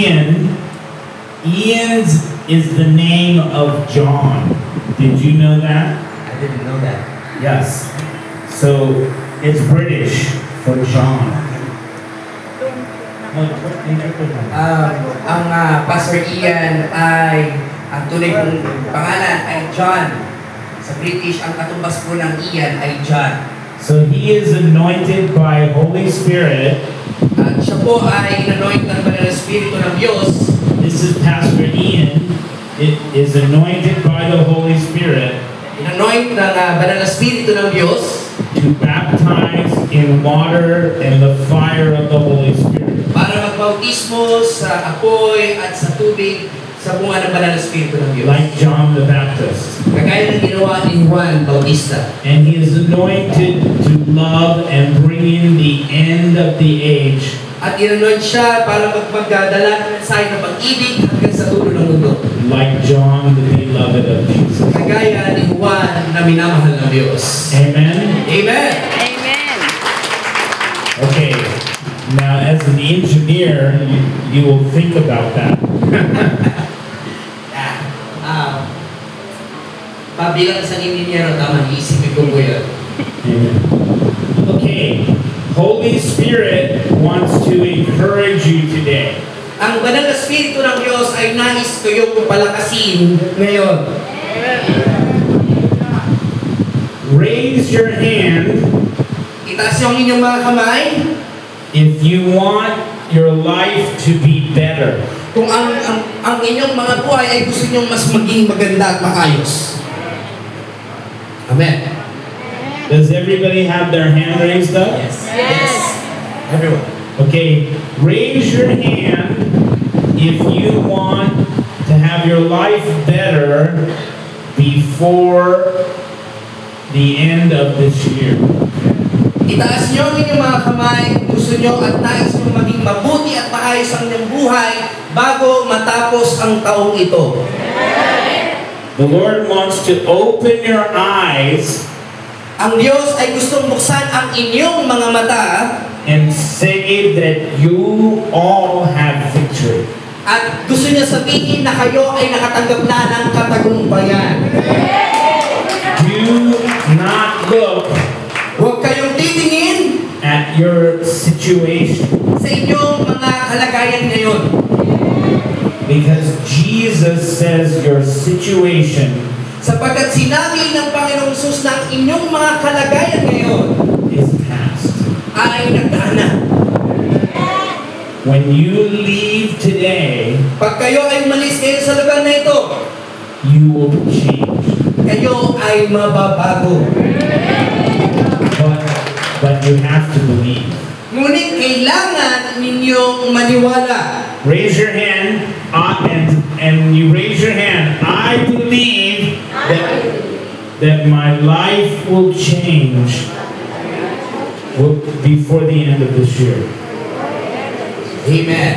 Ian, Ian's is the name of John. Did you know that? I didn't know that. Yes. So it's British for John. Ang Pastor Ian ay, ang tunay kong pangalan ay John. Sa British, ang katumbas po ng Ian ay John. So he is anointed by Holy Spirit. At siya po ay inanoint ng Banal na Espiritu ng Diyos. This is Pastor Ian. It is anointed by the Holy Spirit. Inanoint ng Banal na Espiritu ng Diyos to baptize in water and the fire of the Holy Spirit. Para magbautismo sa apoy at sa tubig sa bunga ng Banal na Espiritu ng Diyos. Like John the Baptist. Kagaya ng ginawa ni Juan Bautista. And he is anointed to love and bring in the end of the age. At inanoint siya para magdala ng mensahe ng pag-ibig hanggang sa dulo ng mundo. Like John, the beloved of Jesus. Kagaya ni Juan na minamahal ng Diyos. Amen? Amen! Amen. Okay. Now, as an engineer, you will think about that. Pabilang sa inhinyero, tama, iisipin ko po yun. Amen. Okay. Holy Spirit wants to encourage you today. Ang Banal na Espiritu ng Diyos ay nais kayong palakasin ngayon. Raise your hand Itaas yung inyong mga kamay if you want your life to be better. kung ang inyong mga buhay ay gusto nyong mas maging maganda at maayos. Amen. Does everybody have their hand raised up? Yes. Everyone. Okay, raise your hand if you want to have your life better before the end of this year. Itaas nyo ang inyong mga kamay kung gusto nyo at nais nyo maging mabuti at maayos ang inyong buhay bago matapos ang taong ito. The Lord wants to open your eyes Ang Diyos ay gustong buksan ang inyong mga mata and say that you all have victory. at gusto niya sabihin na kayo ay nakatanggap na ng katagumpayan. Do not look Huwag kayong titingin at your situation, sa inyong mga kalagayan ngayon. because Jesus says your situation Sapagkat sinabi ng Panginoong Hesus na ang inyong mga kalagayan ngayon is past. ay nagdaan na. When you leave today, Pag kayo ay umalis ngayon sa lugar na ito, you will change. kayo ay mababago. But you have to believe. Ngunit kailangan ninyong maniwala. Raise your hand, and you raise your hand. I believe that my life will change before the end of this year. Amen.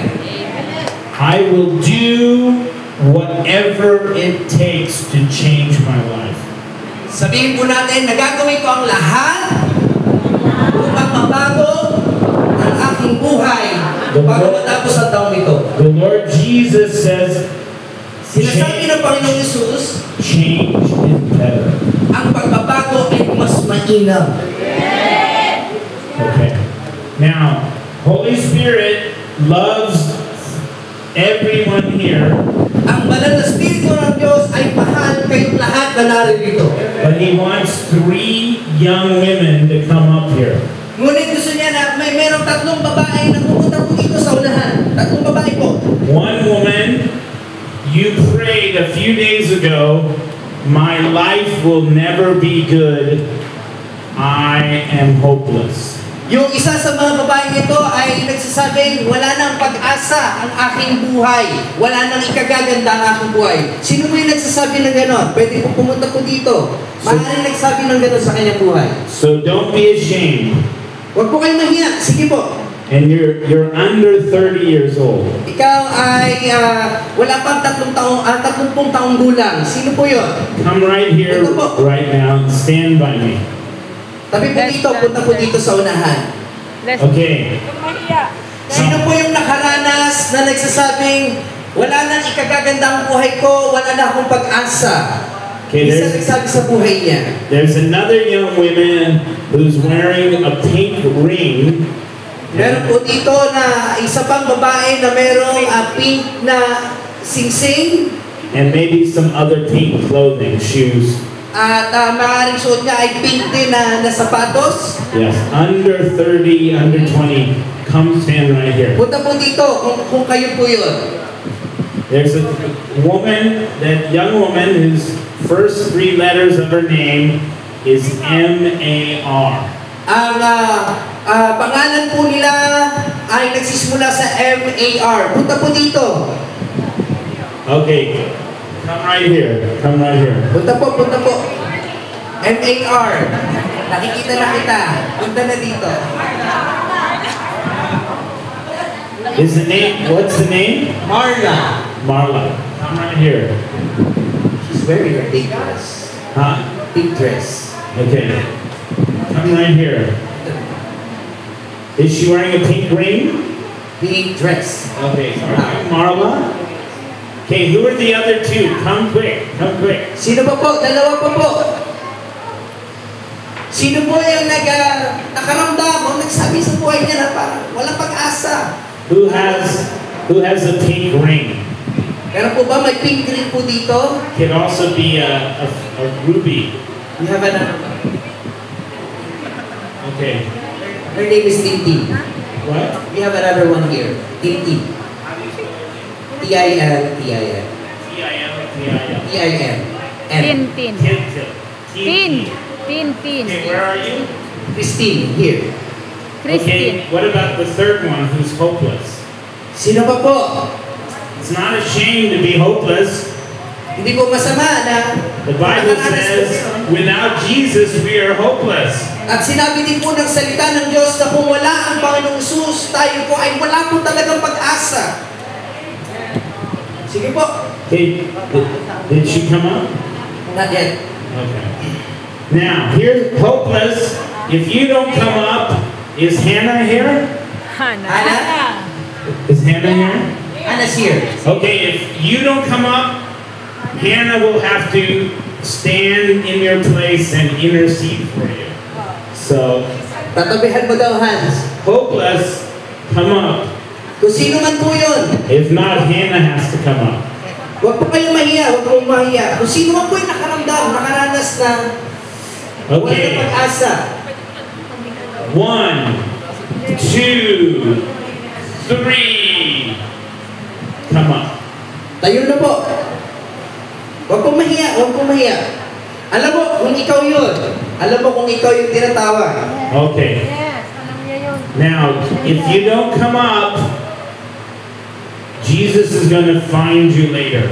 I will do whatever it takes to change my life. Sabihin po natin, nagagawin ko ang lahat upang mabago ang aking buhay bago matapos ang taong ito. The Lord Jesus says, Sinasabi ng Panginoong Hesus, change is better. ang pagbabago ay mas mainam. Okay. Now, Holy Spirit loves everyone here, Ang Banal na Espiritu ng Diyos ay mahal kayong lahat na naririto. but He wants 3 young women to come up here. Ngunit gusto niya na merong 3 babae na pupunta po dito sa unahan. 3 babae po. One woman, you prayed a few days ago, my life will never be good. I am hopeless. Yung isa sa mga babaeng ito ay nagsasabing, wala nang pag-asa ang aking buhay. Wala nang ikagaganda ang aking buhay. Sino mo yung nagsasabi ng gano'n? Pwede po pumunta po dito. Maaaring nagsabi ng gano'n sa kanyang buhay. So don't be ashamed. Huwag po kayong mahiya. Sige po. And you're under 30 years old. Ikaw ay wala pang 30 taong gulang. Sino po yun? Come right here, right now, and stand by me. Tabi po dito, punta po dito sa unahan. Okay. Sino po yung nakaranas na nagsasabing, wala nang ikagaganda ang buhay ko, wala na akong pag-asa? Okay, Isa nagsabi sa buhay niya. there's another young woman who's wearing a pink ring. Meron po dito na isa pang babae na merong pink na singsing And maybe some other pink clothing, shoes. at maaaring suot niya ay pink din na sapatos. Yes, under 30, under 20, come stand right here. Punta po dito kung kayo po yun. There's a woman, that young woman whose first 3 letters of her name is M-A-R. Ang pangalan po nila ay nagsisimula sa M-A-R. Punta po dito. Okay, come right here. Come right here. Punta po. M-A-R. Nakikita na kita. Punta na dito. Is the name, what's the name? Marla. Marla. Come right here. She's wearing a pink dress. Huh? Pink dress. Okay. Come right here. Is she wearing a pink ring? Pink dress. Okay, so are you Marla? Okay, who are the other 2? Come quick. Come quick. Sino pa po? Dalawa pa po. Sino po yung nakaramdam o nagsabi sa buhay niya na parang walang pag-asa? Who has a pink ring? Meron po ba may pink ring po dito? Could also be a ruby. We have another one. Okay. Her name is Tintin. What? We have another one here. Tintin. T-I-N. T-I-M. T-I-N. Tintin. Tin. Tintin. Okay, where are you? Christine, here. Okay, Christine. what about the third one who's hopeless? Sino pa po? It's not a shame to be hopeless. Hindi po masama na The Bible says, without Jesus, we are hopeless. at sinabi din po ng salita ng Diyos na kung wala ang Panginoong Jesus, tayo po ay wala po talagang pag-asa. Sige po. Okay, did she come up? Not yet. Okay. Now, here's hopeless. If you don't come up, is Hannah here? Hannah? Is Hannah here? Hannah's here. Okay, if you don't come up, Hannah will have to stand in your place and intercede for you. So, Tatabihan mo daw, Hans. hopeless, come up. Kung sino man po yun, If not, Hannah has to come up. huwag po kayong mahiya, huwag po mahiya. Kung sino man po yung nakaramdam, nakaranas na wala na Okay, pag-asa. 1, 2, 3. Come up. Tayo na po. Huwag po mahiya, huwag po mahiya. Alam mo kung ikaw yun. Alam mo kung ikaw yung tinatawag. Okay. Yes, alam niya yun. Now, if you don't come up, Jesus is going to find you later.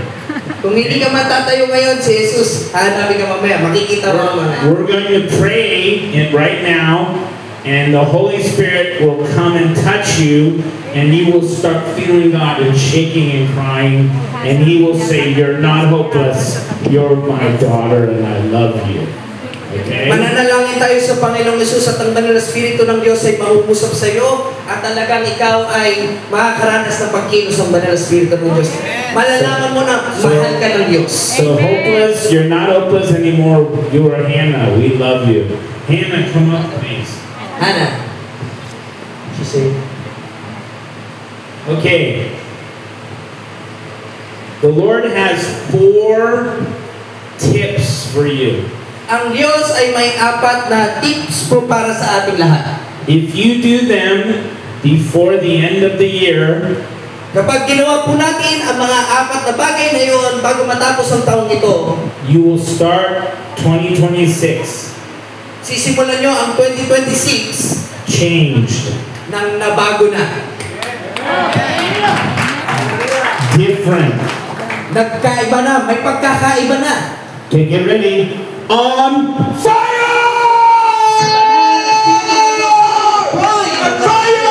Kung hindi ka matatayo ngayon, si Jesus, hanapin ka mamaya. Makikita mo mamaya. We're going to pray right now, and the Holy Spirit will come and touch you, and you will start feeling God and shaking and crying, and He will say, "You're not hopeless. You're my daughter, and I love you." Okay? Mananalangin tayo sa Panginoong Yesus at ang banal na Espiritu ng Diyos ay maupusap sa iyo at talagang ikaw ay makakaranas ng pagkilos ng banal na Espiritu ng Diyos. Malalaman mo na mahal ka ng Diyos. So hopeless, you're not hopeless anymore. You are Hannah. We love you. Hannah, come up, please. Hannah. She said, Okay. The Lord has 4 tips for you. ang Diyos ay may 4 na tips po para sa ating lahat. If you do them before the end of the year, Kapag ginawa po natin ang mga 4 na bagay na yun bago matapos ang taong ito, you will start 2026 sisimulan nyo ang 2026 changed, nang nabago na. different. Nagkaiba na, may pagkakaiba na. Okay, get ready. On fire! On fire!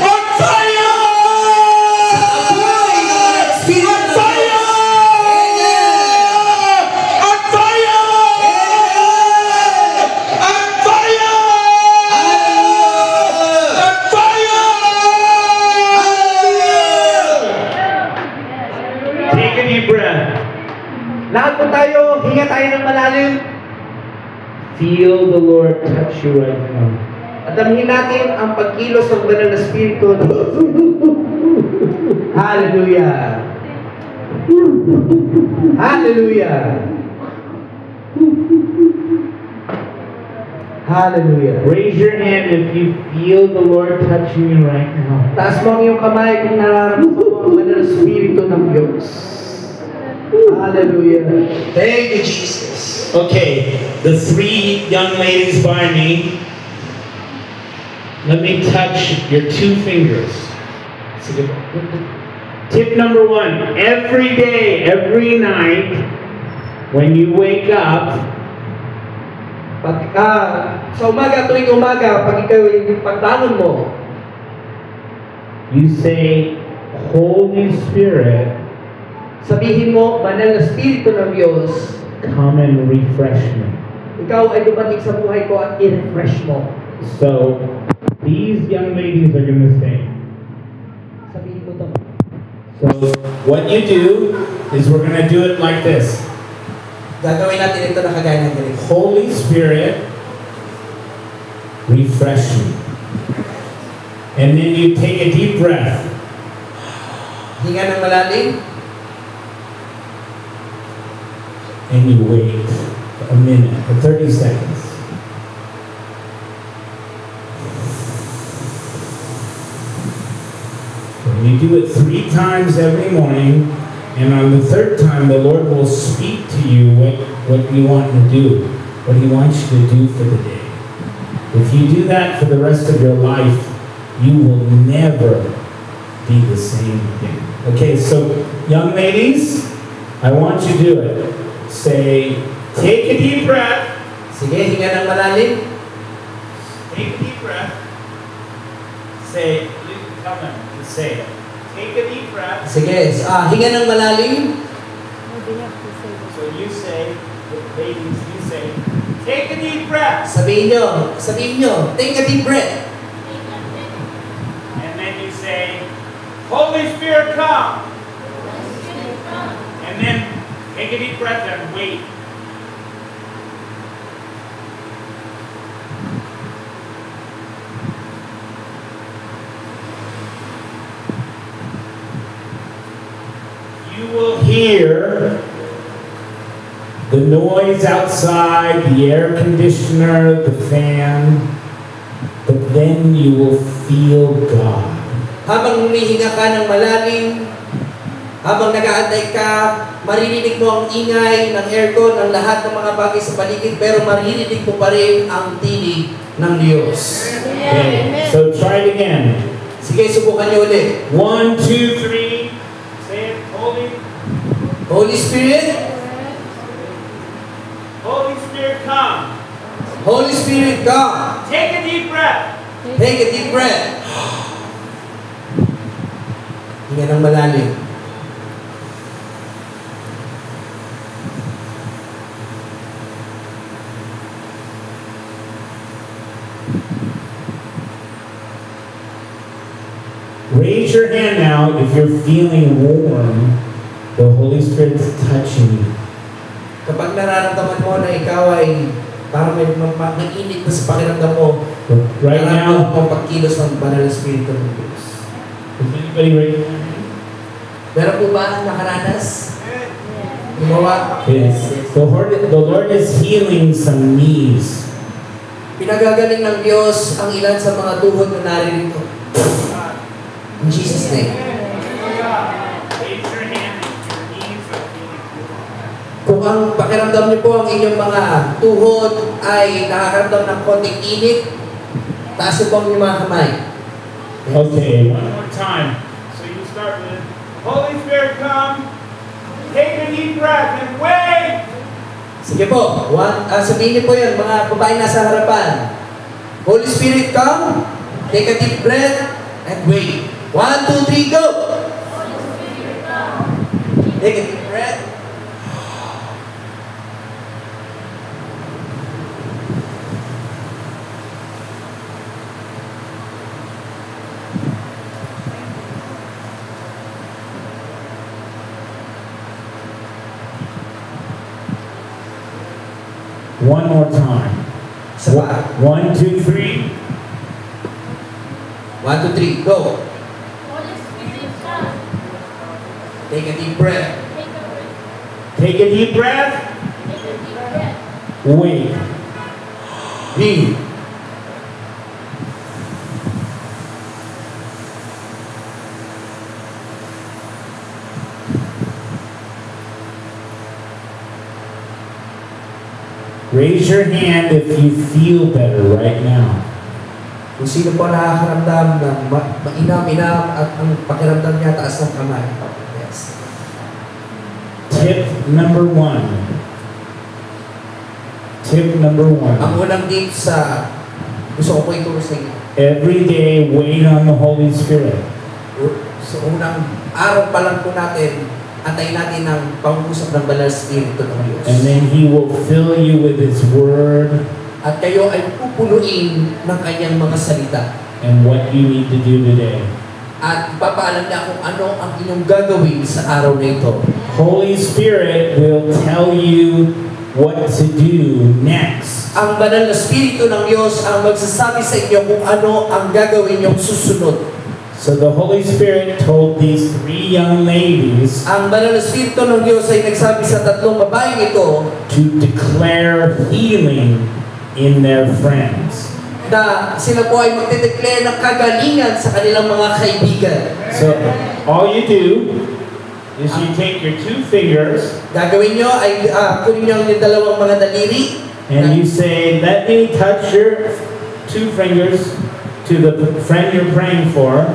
On fire! On fire! On fire! On fire! Lahat po tayo, hinga tayo ng malalim. Feel the Lord touch you right now. At damhin natin ang pagkilos ng banal na Espiritu. Hallelujah! Hallelujah! Hallelujah! Raise your hand if you feel the Lord touching you right now. Taas mo ang iyong kamay kung nararamdaman mo ang banal na Espiritu ng Diyos. Hallelujah! Thank you, Jesus! Okay, the three young ladies by me, let me touch your 2 fingers. Tip number 1, every day, every night, when you wake up, Sa umaga, tuwing umaga, pag ikaw ay pagtangon mo, you say, Holy Spirit, sabihin mo, banal na Espiritu ng Diyos, come and refresh me. ikaw ay dumating sa buhay ko at i-refresh mo. So, these young ladies are going to say, Sabihin mo ito. so what you do is we're going to do it like this. Gagawin natin ito na kagaya ng ganito. Holy Spirit, refresh me. And then you take a deep breath. Hinga ng malalim. And you wait a minute, or 30 seconds. And you do it 3 times every morning, and on the 3rd time, the Lord will speak to you what you want to do, what He wants you to do for the day. If you do that for the rest of your life, you will never be the same again. Okay, so young ladies, I want you to do it. Say, take a deep breath. Sige, hinga ng malalim. Take a deep breath. Say, you can tell them to say it. Take a deep breath. Sige, hinga ng malalim. What do you have to say? So you say, ladies, you say, take a deep breath. Sabihin nyo, take a deep breath. And then you say, Holy Spirit, come. And then take a deep breath and wait. You will hear the noise outside, the air conditioner, the fan, but then you will feel God. Habang humihinga ka ng malalim, habang nag-aantay ka, maririnig mo ang ingay ng aircon, ng lahat ng mga bagay sa paligid, pero maririnig mo pa rin ang tinig ng Diyos. Okay, so try it again. Sige, subukan niyo ulit. 1, 2, 3. Say it, Holy Spirit, Holy Spirit, come. Holy Spirit, come. Take a deep breath. Take a deep breath. Hinga ng malalim. Raise your hand now if you're feeling warm. The Holy Spirit's touching you. Kapag nararamdaman mo na ikaw ay parang may init na sa pakiramdam mo, Right nararamdaman now, mo ang pagkilos ng banal na Espiritu ng Diyos. is anybody raising their hand? Meron po ba ang nakaranas? Gumawa? Yes. The Lord is healing some knees. Pinagagaling ng Diyos ang ilan sa mga tuhod na naririto. In Jesus' name. Raise your hand if your knees are feeling warm. Kung ang pakiramdam niyo po ang inyong mga tuhod ay nakakaramdam ng konting init, taas niyo po ang inyong mga kamay. Okay, one more time. So you start with, Holy Spirit, come. Take a deep breath and wait. Sige po, sabihin niyo po yun, mga babae nasa harapan. Holy Spirit, come. Take a deep breath and wait. 1, 2, 3, go! Take a deep breath. One more time. Isa pa. 1, 2, 3. 1, 2, 3, go. Holy Spirit, come. Take a deep breath. Take a breath. Take a deep breath. Take a deep breath. Wait. Breathe. Raise your hand if you feel better right now. Kung sino po nakakaramdam ng mainam-inam at ang pakiramdam niya taas ng kamay. Yes. Tip number 1. Tip number 1. Ang unang tip sa gusto ko po ituro sa inyo. Every day, wait on the Holy Spirit. So unang araw pa lang po natin, antayin natin ang pag-usap ng Banal Espiritu ng Diyos. And then He will fill you with His Word At kayo ay pupunuin ng kanyang mga salita. and what you need to do today. At ipapaalam niya kung ano ang inyong gagawin sa araw na ito. Holy Spirit will tell you what to do next. Ang Banal na Espiritu ng Diyos ang magsasabi sa inyo kung ano ang gagawin niyong susunod. So the Holy Spirit told these 3 young ladies Ang Banal na Espiritu ng Diyos ay nagsabi sa tatlong babaeng ito to declare healing in their friends. na sila po ay magde-declare ng kagalingan sa kanilang mga kaibigan. So all you do is you take your 2 fingers Gagawin nyo ay kunin nyo ang dalawang mga daliri and you say, let me touch your 2 fingers to the friend you're praying for.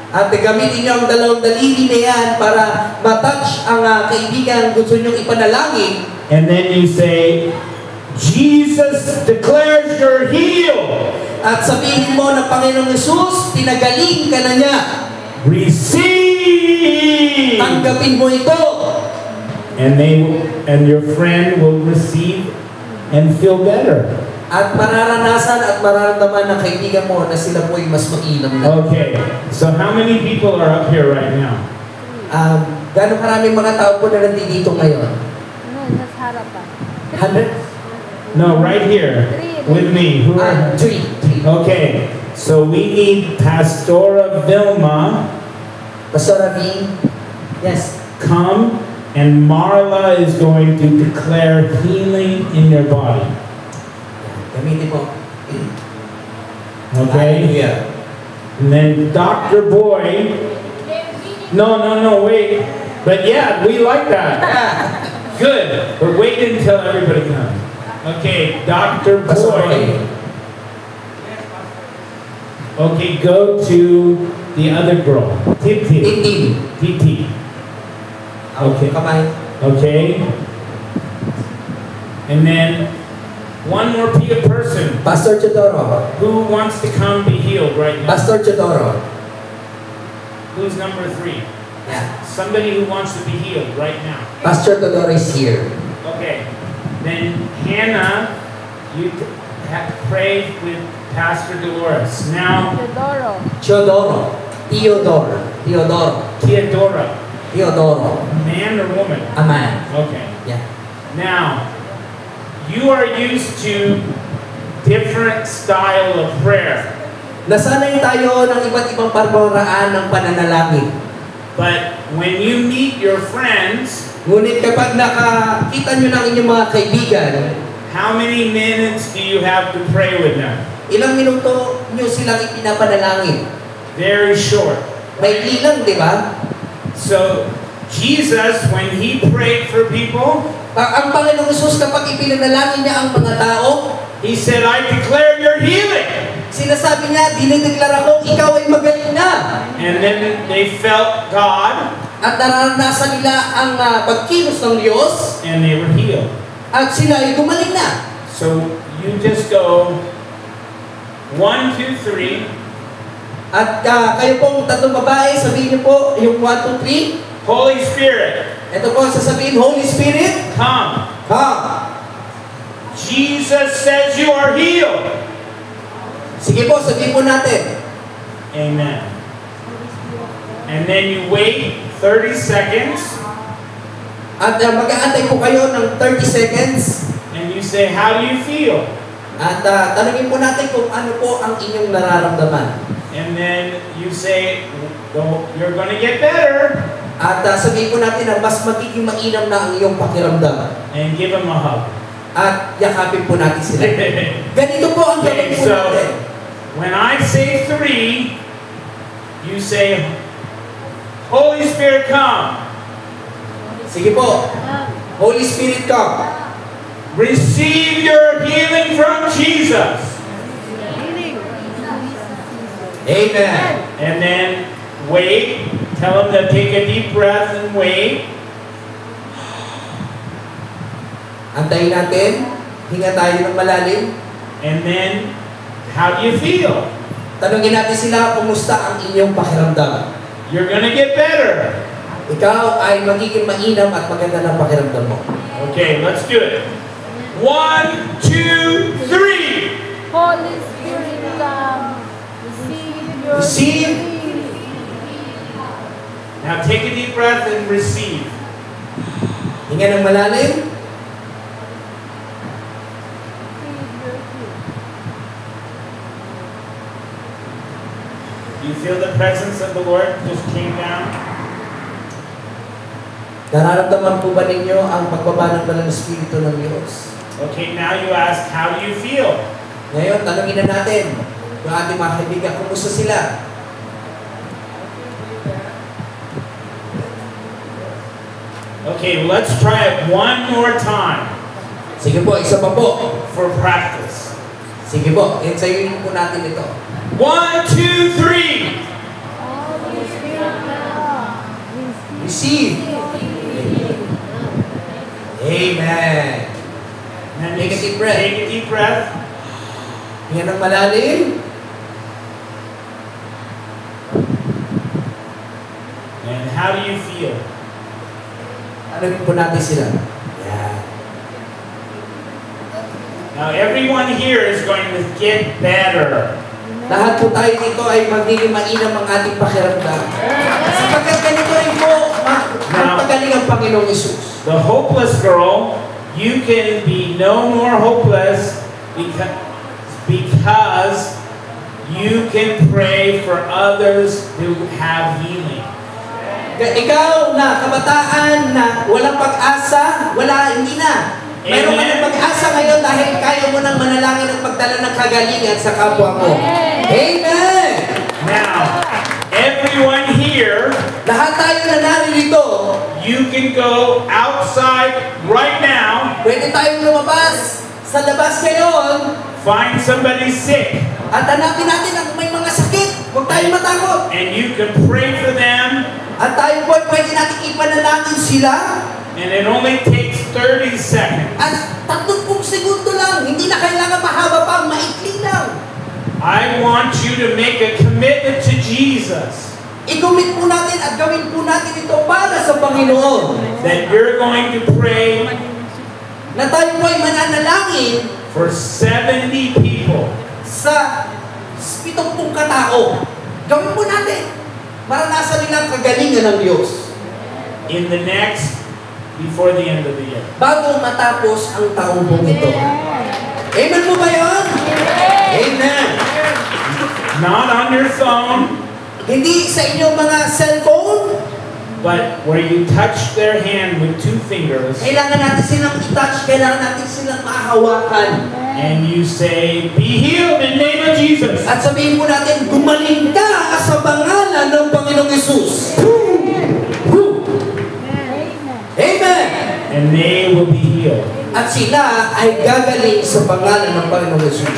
at gamitin nyo ang dalawang daliri na yan para matouch ang kaibigan gusto nyo ipanalangin. And then you say, Jesus declares you're healed. At sabihin mo na Panginoong Yesus, pinagaling ka na niya. Receive. Tanggapin mo ito. And your friend will receive and feel better. At mararanasan at mararamdaman ng kaibigan mo na sila po ay mas mainam na. Okay, so how many people are up here right now? Gano'ng karaming mga tao po na nandito ngayon? No, nasa harapan. 100? No, right here with me. Who are? 3. Okay, so we need Pastora Vilma Pastor Ravi? Yes. come, and Marla is going to declare healing in your body. Gamitin mo. Okay? Hallelujah. And then Dr. Boy. No, wait. But yeah, we like that. Good. But wait until everybody comes. Okay, Dr. Pastor Boy. Roy. Okay, go to the other girl. Titi. Itim. Titi. Okay. Kamay. Okay. And then one more person Pastor Chodoro. who wants to come be healed right now. Pastor Chodoro. Who's number 3? Yeah. Somebody who wants to be healed right now. Pastor Chodoro is here. Okay. Then Hannah, you pray with Pastor Dolores. Now Teodoro. Chodoro. Teodoro. Teodora, Teodoro. man or woman? A man. Okay. Yeah. Now, you are used to different style of prayer. Nasanay tayo ng iba't ibang paraan ng pananalangin. But when you meet your friends, Ngunit kapag nakakita nyo ng inyong mga kaibigan, how many minutes do you have to pray with them? ilang minuto nyo silang ipinapanalangin? Very short. Maikli lang, di ba? So, Jesus, when He prayed for people, Ang Panginoong Hesus kapag ipinanalangin niya ang mga tao, He said, I declare your healing. sinasabi niya, dinideklara ko, ikaw ay magaling na. And then they felt God, At naranasan nila ang pagkilos ng Diyos, and they were healed. at sila ay gumaling na. So, you just go 1, 2, 3. At kayo pong tatlong babae, sabihin niyo po yung 1, 2, 3. Holy Spirit, Ito po ang sasabihin, Holy Spirit, come. come. Jesus says you are healed. Sige po, sabihin po natin. Amen. And then you wait 30 seconds, At mag-aantay po kayo ng 30 seconds. and you say, how do you feel? At tanungin po natin kung ano po ang inyong nararamdaman. And then you say, "Well, you're going to get better." At sabihin po natin na mas magiging mainam na ang iyong pakiramdam. And give them a hug. At yakapin po natin sila. Ganito po ang gawin Okay, po natin. so when I say 3, you say, Holy Spirit, come. Sige po. Holy Spirit, come. Receive your healing from Jesus. Amen. And then wait. Tell them to take a deep breath and wait. Antayin natin. Hinga tayo ng malalim. And then, how do you feel? Tanungin natin sila, kumusta ang inyong pakiramdam? You're going to get better. Ikaw ay magiging mainam at maganda ng pakiramdam mo. Okay, let's do it. 1, 2, 3. Holy Spirit, come. Receive your Receive. healing. Now take a deep breath and receive. Hinga ng malalim. Receive your healing. Do you feel the presence of the Lord just came down? Nararamdaman po ba ninyo ang pagbaba ng Banal na Espiritu ng Diyos? Okay, now you ask, how do you feel? Ngayon, tanungin na natin yung ating mga kaibigan, kumusta sila? Okay, let's try it one more time Sige po, isa pa po. for practice. Sige po, ensayoin po natin ito. 1, 2, 3. Holy Spirit, come. Receive. Amen. And then Take a deep breath. Take a deep breath. Hinga ng malalim. And how do you feel? Tanungin po natin sila. Yan. Now everyone here is going to get better. Lahat po tayo dito ay magiging mainam ang ating pakiramdam. Sapagkat ganito rin po, magpagaling ang Panginoong Yesus. The hopeless girl, you can be no more hopeless because you can pray for others who have healing. Ikaw na kabataan na walang pag-asa, hindi na. Meron ka ng pag-asa ngayon dahil kaya mo nang manalangin at pagdala ng kagalingan sa kapwa mo. Amen! Now, everyone here, Lahat tayo na naririto, you can go outside right now, pwede tayong lumabas sa labas ngayon find somebody sick, at hanapin natin ang may mga sakit. Huwag tayong matakot. and you can pray for them, At tayo po pwede natin ipanalangin sila and it only takes 30 seconds. at 30 segundo lang. Hindi na kailangan mahaba pa, maikli lang. I want you to make a commitment to Jesus I-commit po natin at gawin po natin ito para sa Panginoon. that you're going to pray Na tayo po ay mananalangin for 70 people. sa 70 katao. Gawin po natin. Maranasan nila ang kagalingan ng Diyos In the next, before the end of the year. bago matapos ang taong pong ito. Amen po ba yun? Amen. Not on your phone, Hindi sa inyong mga cellphone. but where you touch their hand with 2 fingers Kailangan natin silang i-touch. Kailangan natin silang mahawakan. and you say, "Be healed in the name of Jesus." At sabihin po natin, gumaling ka sa pangalan ng Panginoong Yesus. Amen. And they will be healed. At sila ay gagaling sa pangalan ng Panginoong Yesus.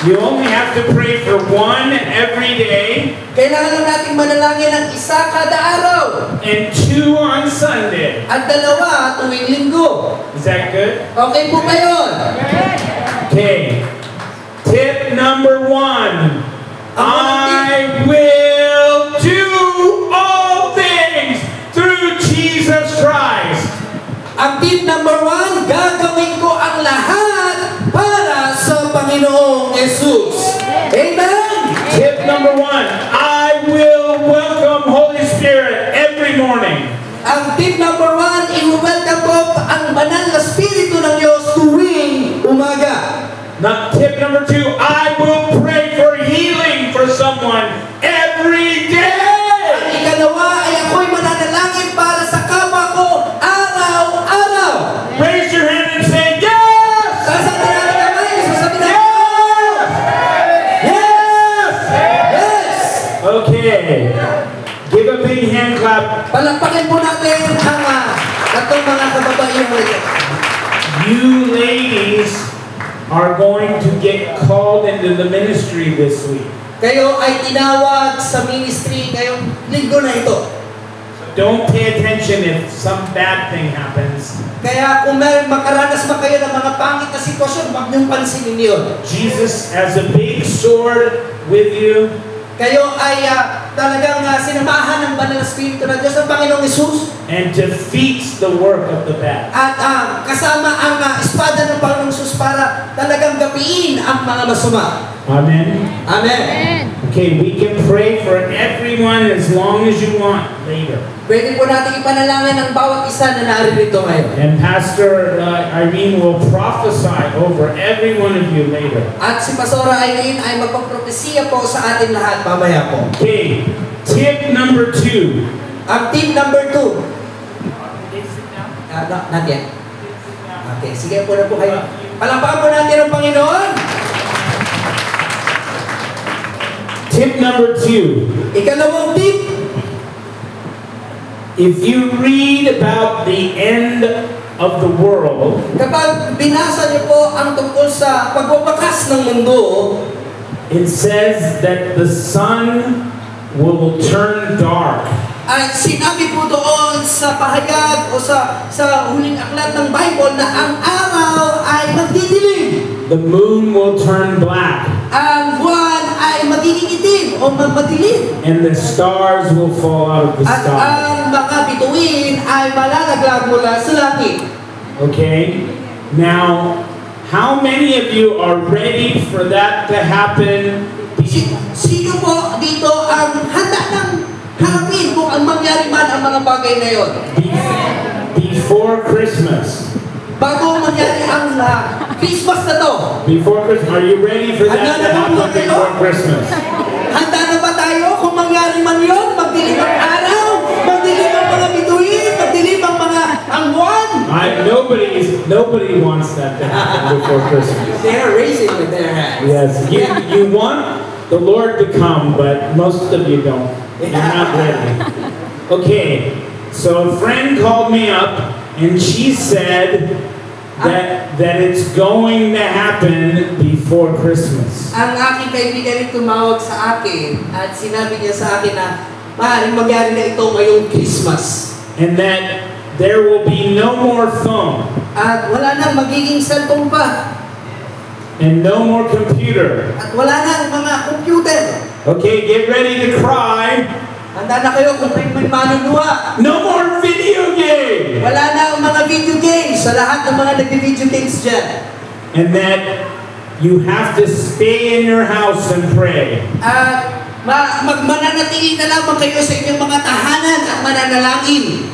You only have to pray for 1 every day Kailangan lang natin manalangin ng isa kada araw. and 2 on Sunday. At 2 tuwing linggo. Is that good? Okay po ba yun? Okay. Tip number 1. I will do all things through Jesus Christ. Ang tip number 1, gagawin ko ang lahat para sa Panginoong Yesus. Amen! Tip number 1. I will welcome Holy Spirit every morning. Ang tip number 1, i-welcome ko ang banal na Espiritu ng someone every Ang day. ikalawa ay ako'y mananalangin para sa kapwa ko araw-araw. Raise your hand and say, yes! Taas ang inyong kamay, sasabi natin, Yes! yes! Okay. Give a big hand clap. Palakpakin po natin ang tatlong mga kababaihan ulit. You ladies are going to get called into the ministry this week. Kayo ay tinawag sa ministry ngayong linggo na ito. Don't pay attention if some bad thing happens. Kaya kung may makaranas ba kayo ng mga pangit na sitwasyon, huwag niyong pansinin yun. Jesus has a big sword with you. Kayo ay talagang sinamahan ng banal na Espiritu ng Diyos ng Panginoong Hesus And defeats the work of the bad. at kasama ang espada ng Panginoong Hesus para talagang gapiin ang mga masama. Amen. Amen. Okay, we can pray for everyone as long as you want later. Pwede po natin ipanalangin ang bawat isa na naririto ngayon. And Pastor Irene will prophesy over every one of you later. At si Pastora Irene ay magpapropesiya po sa atin lahat mamaya po. Okay, tip number 2. Ang tip number 2. Not yet. Okay, sige po na po kayo. Palakpakan po natin ang Panginoon. Tip number 2. Ikalawang tip. If you read about the end of the world, Kapag binasa niyo po ang tungkol sa pagwawakas ng mundo, it says that the sun will turn dark. ay sinabi po doon sa pahayag o sa huling aklat ng Bible na ang araw ay magdidilim. The moon will turn black. Ang buwan ay magiging itim o madilim. And the stars will fall out of the At sky. ang mga bituin ay malalaglag mula sa langit. Okay? Now, how many of you are ready for that to happen? Sino po dito ang handa ng harapin kung ang mangyari man ang mga bagay na yon? Before Christmas. Bago mangyari ang Christmas na to, Before Christmas. Are you ready for that to happen before Christmas? handa na ba tayo kung mangyari man yon? Magdilim ang araw, magdilim ang mga bituin, magdilim ang buwan. Nobody wants that to happen before Christmas. They are raising with their hands. Yes, you want the Lord to come, but most of you don't. You're not ready. Okay, so a friend called me up, and she said that it's going to happen before Christmas. Ang aking kaibigan ay tumawag sa akin at sinabi niya sa akin na maaaring mangyari na ito ngayong Christmas. And that there will be no more phone At wala nang magiging cellphone pa. and no more computer. At wala nang mga computer. Okay, get ready to cry. Handa na kayo kung may manunua. No more video games. Wala na ang mga video games sa lahat ng mga nag-video games dyan. And that you have to stay in your house and pray. At mananatili na lamang kayo sa inyong mga tahanan at mananalangin.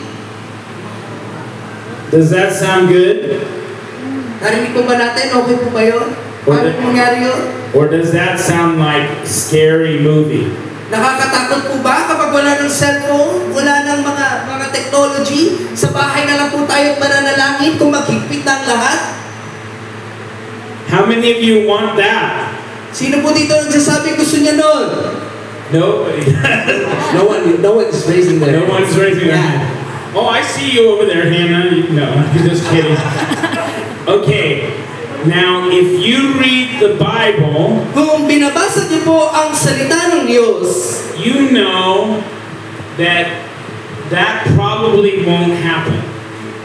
Does that sound good? Narinig po ba natin? Okay po ba yun? Paano mangyari yun? Or does that sound like scary movie? Nakakatakot po ba kapag wala ng cellphone, wala ng mga technology? Sa bahay na lang po tayo mananalangin kung maghigpit na ang lahat? How many of you want that? Sino po dito nagsasabi gusto niya nun? Nobody. No one is raising their No one's raising their hand. Oh, I see you over there, Hannah. No, I'm just kidding. Okay, now if you read the Bible, Kung binabasa niyo po ang salita ng Diyos, you know that probably won't happen.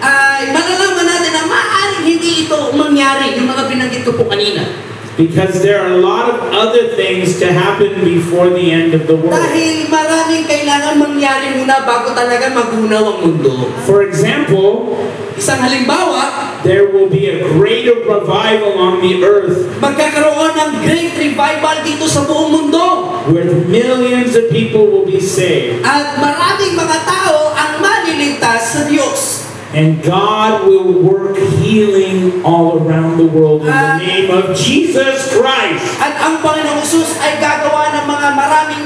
ay malalaman natin na maaaring hindi ito mangyari, yung mga binanggit ko po kanina. Because there are a lot of other things to happen before the end of the world. Dahil maraming kailangan mangyari muna bago talaga magunaw ang mundo. For example, Isang halimbawa, there will be a greater revival on the earth magkakaroon ng great revival dito sa buong mundo. where millions of people will be saved. At maraming mga tao ang maliligtas sa Diyos. And God will work healing all around the world in the name of Jesus Christ. At ang Panginoong Hesus ay gagawa ng mga maraming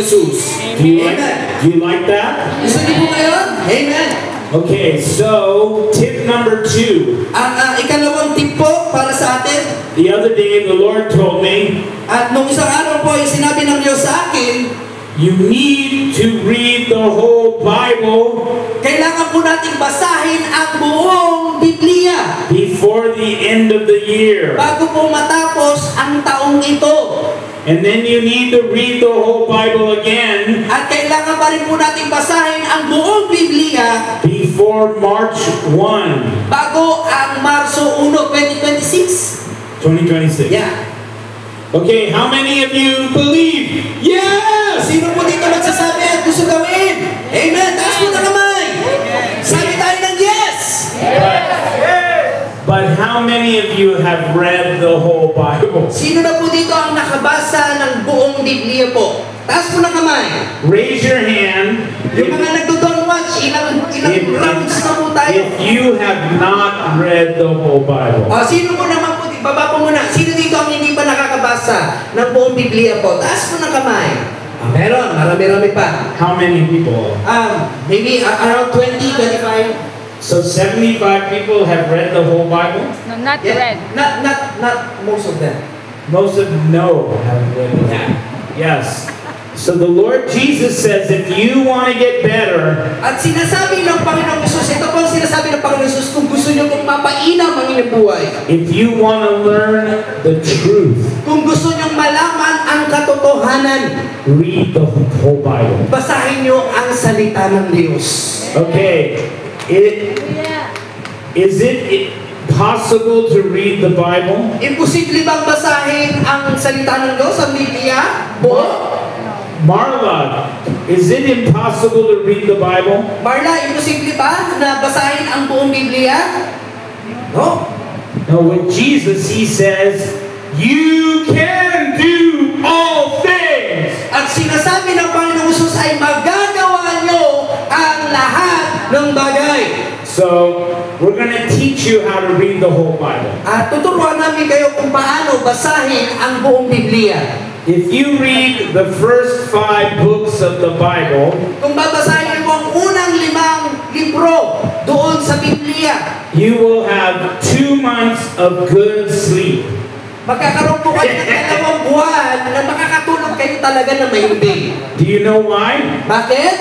Jesus. Do you like, Amen. do you like that? Gusto niyo po ngayon? Amen. Okay, so tip number 2. Ang ikalawang tip po para sa atin, The other day the Lord told me, at nung isang araw po, sinabi ng Diyos sa akin, you need to read the whole Bible kailangan po natin basahin ang buong Biblia before the end of the year. bago po matapos ang taong ito. And then you need to read the whole Bible again At kailangan pa rin po natin basahin ang buong Biblia before March 1, bago ang Marso 1, 2026. 2026. Yeah. Okay, how many of you believe? Yes! Sino po dito nagsasabi at gusto gawin? Amen. Taas po na kamay. Sabi tayo ng yes. But how many of you have read the whole Bible? Sino na po dito ang nakabasa ng buong Biblia po? Taas po na kamay. Raise your hand Yung mga nagdo-don't watch, ilang rounds na po tayo. if you have not read the whole Bible. Sino po naman po, baba po muna. Sino dito ang hindi pa nakakabasa ng buong Biblia po? Taas po na kamay. Meron, marami-rami pa. How many people? Maybe around 20, 25. So 75 people have read the whole Bible? No, not Yeah, red. not most of them. Most of them no haven't read it. Yes. So the Lord Jesus says, if you want to get better, At sinasabi ng Panginoong Yesus, ito po ang sinasabi ng Panginoong Yesus, kung gusto nyo kong mapainam ang inyong buhay, if you want to learn the truth, kung gusto nyo malaman ang katotohanan, read the whole Bible. basahin nyo ang salita ng Diyos. Okay. Yeah. Is it possible to read the Bible? Imposible bang basahin ang salita ng Diyos, ang Biblia? Buo? Marla, is it impossible to read the Bible? Marla, imposible ba na basahin ang buong Biblia? No? No, with Jesus, he says, you can do all things. At sinasabi ng Panginoong Yesus ay magagawa nyo ang lahat ng bagay. So, we're going to teach you how to read the whole Bible. At tuturuan namin kayo kung paano basahin ang buong Biblia. If you read the first 5 books of the Bible, Kung babasahin mo ang unang 5 libro doon sa Biblia, you will have 2 months of good sleep. magkakaroon po kayo ng 2 buwan na makakatulog kayo talaga na mahimbing. Do you know why? Bakit?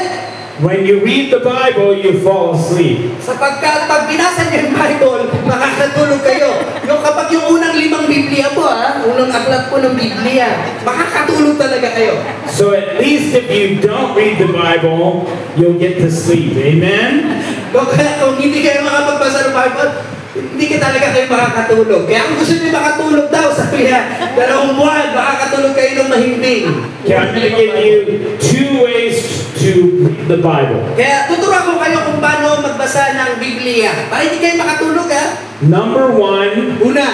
When you read the Bible, you fall asleep. Sapagkat pag binasa niyo yung Bible, makakatulog kayo. Yung kapag yung unang 5 Biblia po, unang aklat po ng Biblia, makakatulog talaga kayo. So at least if you don't read the Bible, you'll get to sleep. Amen? Kung hindi kayo makapagbasa ng Bible, hindi ka talaga kayo makakatulog. Kaya kung gusto niyo makatulog daw, sabi niya, 2 buwan, makakatulog kayo ng mahimbing. Okay, I'm going to give you 2 ways to read the Bible. Kaya tuturuan ko kayo kung paano magbasa ng Biblia. Para hindi kayo makatulog Number 1, Una,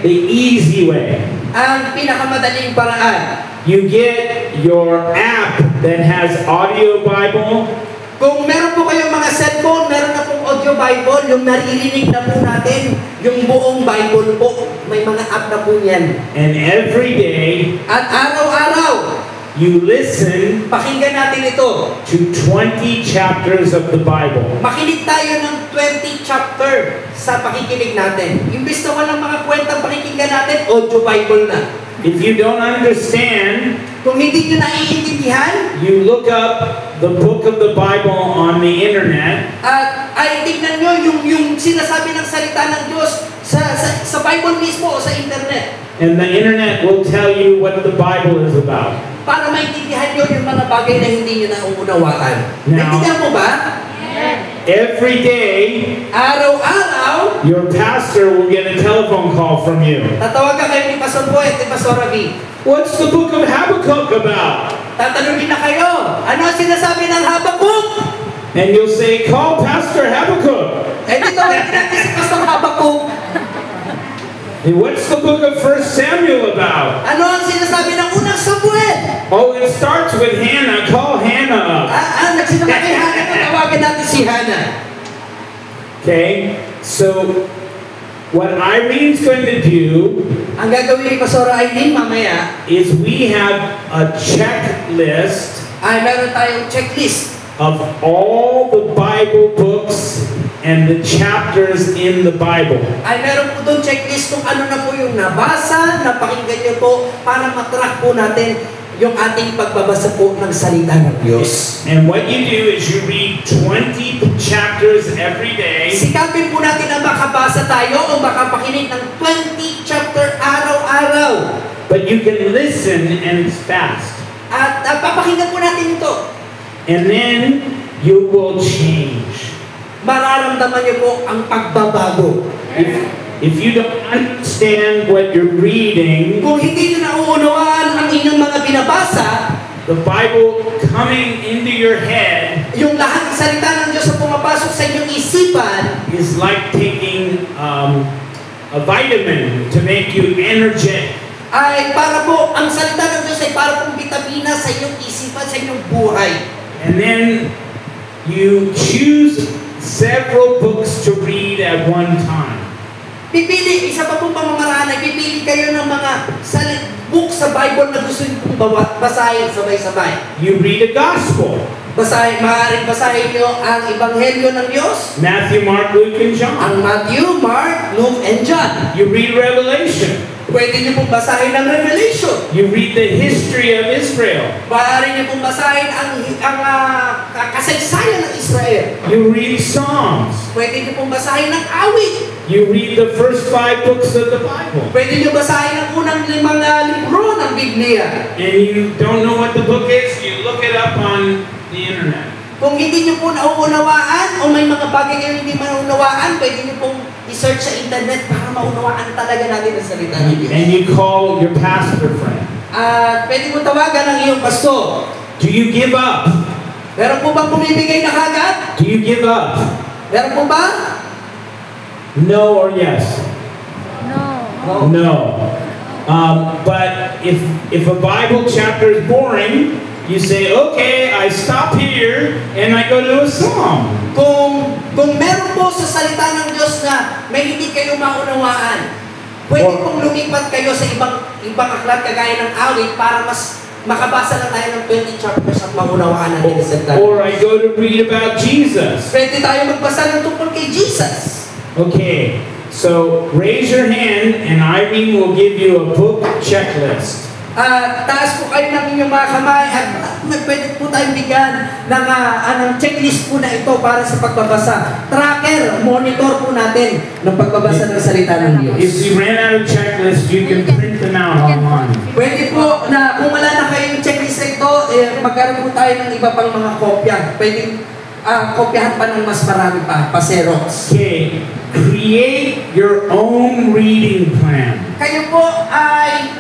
the easy way. ang pinakamadaling paraan. You get your app that has audio Bible. Kung meron po kayong mga cellphone, meron na pong audio Bible, yung naririnig na po natin, yung buong Bible po. May mga app na po yan. And every day, At araw-araw, you listen pakinggan natin ito. to 20 chapters of the Bible. Makinig tayo ng 20 chapter sa pakikinig natin. Imbis na walang mga kwentang pakikinggan natin, audio Bible na. If you don't understand, Kung hindi nyo naiintindihan, you look up the book of the Bible on the internet, at ay tignan nyo yung sinasabi ng salita ng Diyos sa Bible mismo o sa internet. and the internet will tell you what the Bible is about. Para maintindihan nyo yung mga bagay na hindi nyo nauunawaan. Now- Naintindihan mo ba? Every day, Araw-araw, your pastor will get a telephone call from you. tatawagan kayo ni Pastor Boy at ni Pastor Ravi. What's the book of Habakkuk about? Tatanungin na kayo, ano ang sinasabi ng Habakuk? And you'll say, call Pastor Habakkuk. Eh dito natin natin si Pastor Habakuk. And what's the book of 1 Samuel about? Ano ang sinasabi ng unang Samuel? Oh, it starts with Hannah. Call Hannah up. Nagsinama kay Hannah, tawagan natin si Hannah. Okay? So, what Irene's going to do Ang gagawin ni Pastor Aileen mamaya, is we have a checklist ay meron tayong checklist of all the Bible books and the chapters in the Bible. ay meron po doon checklist kung ano na po yung nabasa, napakinggan niyo po para matrack po natin yung ating pagbabasa po ng salita ng Diyos. And what you do is you read 20 chapters every day. Sikapin po natin na makabasa tayo o makapakinig ng 20 chapter araw-araw. But you can listen and it's fast. At papakinggan po natin ito. And then you will change. Mararamdaman niyo po ang pagbabago. If you don't understand what you're reading, Kung hindi niyo nauunawaan ang inyong mga binabasa, the Bible coming into your head yung lahat ng salita ng Diyos na pumapasok sa inyong isipan, is like taking a vitamin to make you energetic. ay para po, ang salita ng Diyos ay para pong bitamina sa inyong isipan, sa inyong buhay. And then you choose several books to read at one time. Pipili, isa pa pong pamamaraan ay pipili kayo ng mga book sa Bible na gusto niyo pong basahin sabay-sabay. You read a gospel. Maaaring basahin niyo ang Ebanghelyo ng Diyos, Matthew, Mark, Luke, and John. ang Matthew, Mark, Luke, and John. You read Revelation. Pwede niyo pong basahin ang Revelation. You read the history of Israel. Maaari niyo pong basahin ang kasaysayan ng Israel. You read Psalms. Pwede niyo pong basahin ang awit. You read the first 5 books of the Bible. Pwede niyo basahin ang unang 5 libro ng Biblia. And you don't know what the book is, you look it up on the internet. Kung hindi niyo po nauunawaan o may mga bagay kayo hindi maunawaan, pwede niyo pong i-search sa internet para maunawaan talaga natin ang salita ng Diyos. And you call your pastor friend. At pwede mo tawagan ang iyong pastor. Do you give up? Meron po bang bumibigay na kagad? Do you give up? Meron po ba? No or yes? No. No. But if a Bible chapter is boring, you say, okay, I stop here and I go to a psalm. Kung meron po sa salita ng Diyos na may hindi kayo maunawaan, pwede pong lumipat kayo sa ibang aklat kagaya ng awit para mas makabasa na tayo ng 20 chapters at maunawaan natin sa salita. Or I go to read about Jesus. Pwede tayo magbasa ng tungkol kay Jesus. Okay, so raise your hand and Irene will give you a book checklist. Taas po kayo ng inyong mga kamay at pwede po tayong bigyan ng checklist po na ito para sa pagbabasa. Tracker, monitor po natin ng pagbabasa ng salita ng Diyos. If you ran out of checklist, you can print them out online. Pwede po na kung wala na kayong checklist na ito, magkaroon po tayo ng iba pang mga kopya. Pwede kopyahan pa ng mas marami pa, Xerox. Okay, create your own reading plan. Kayo po ay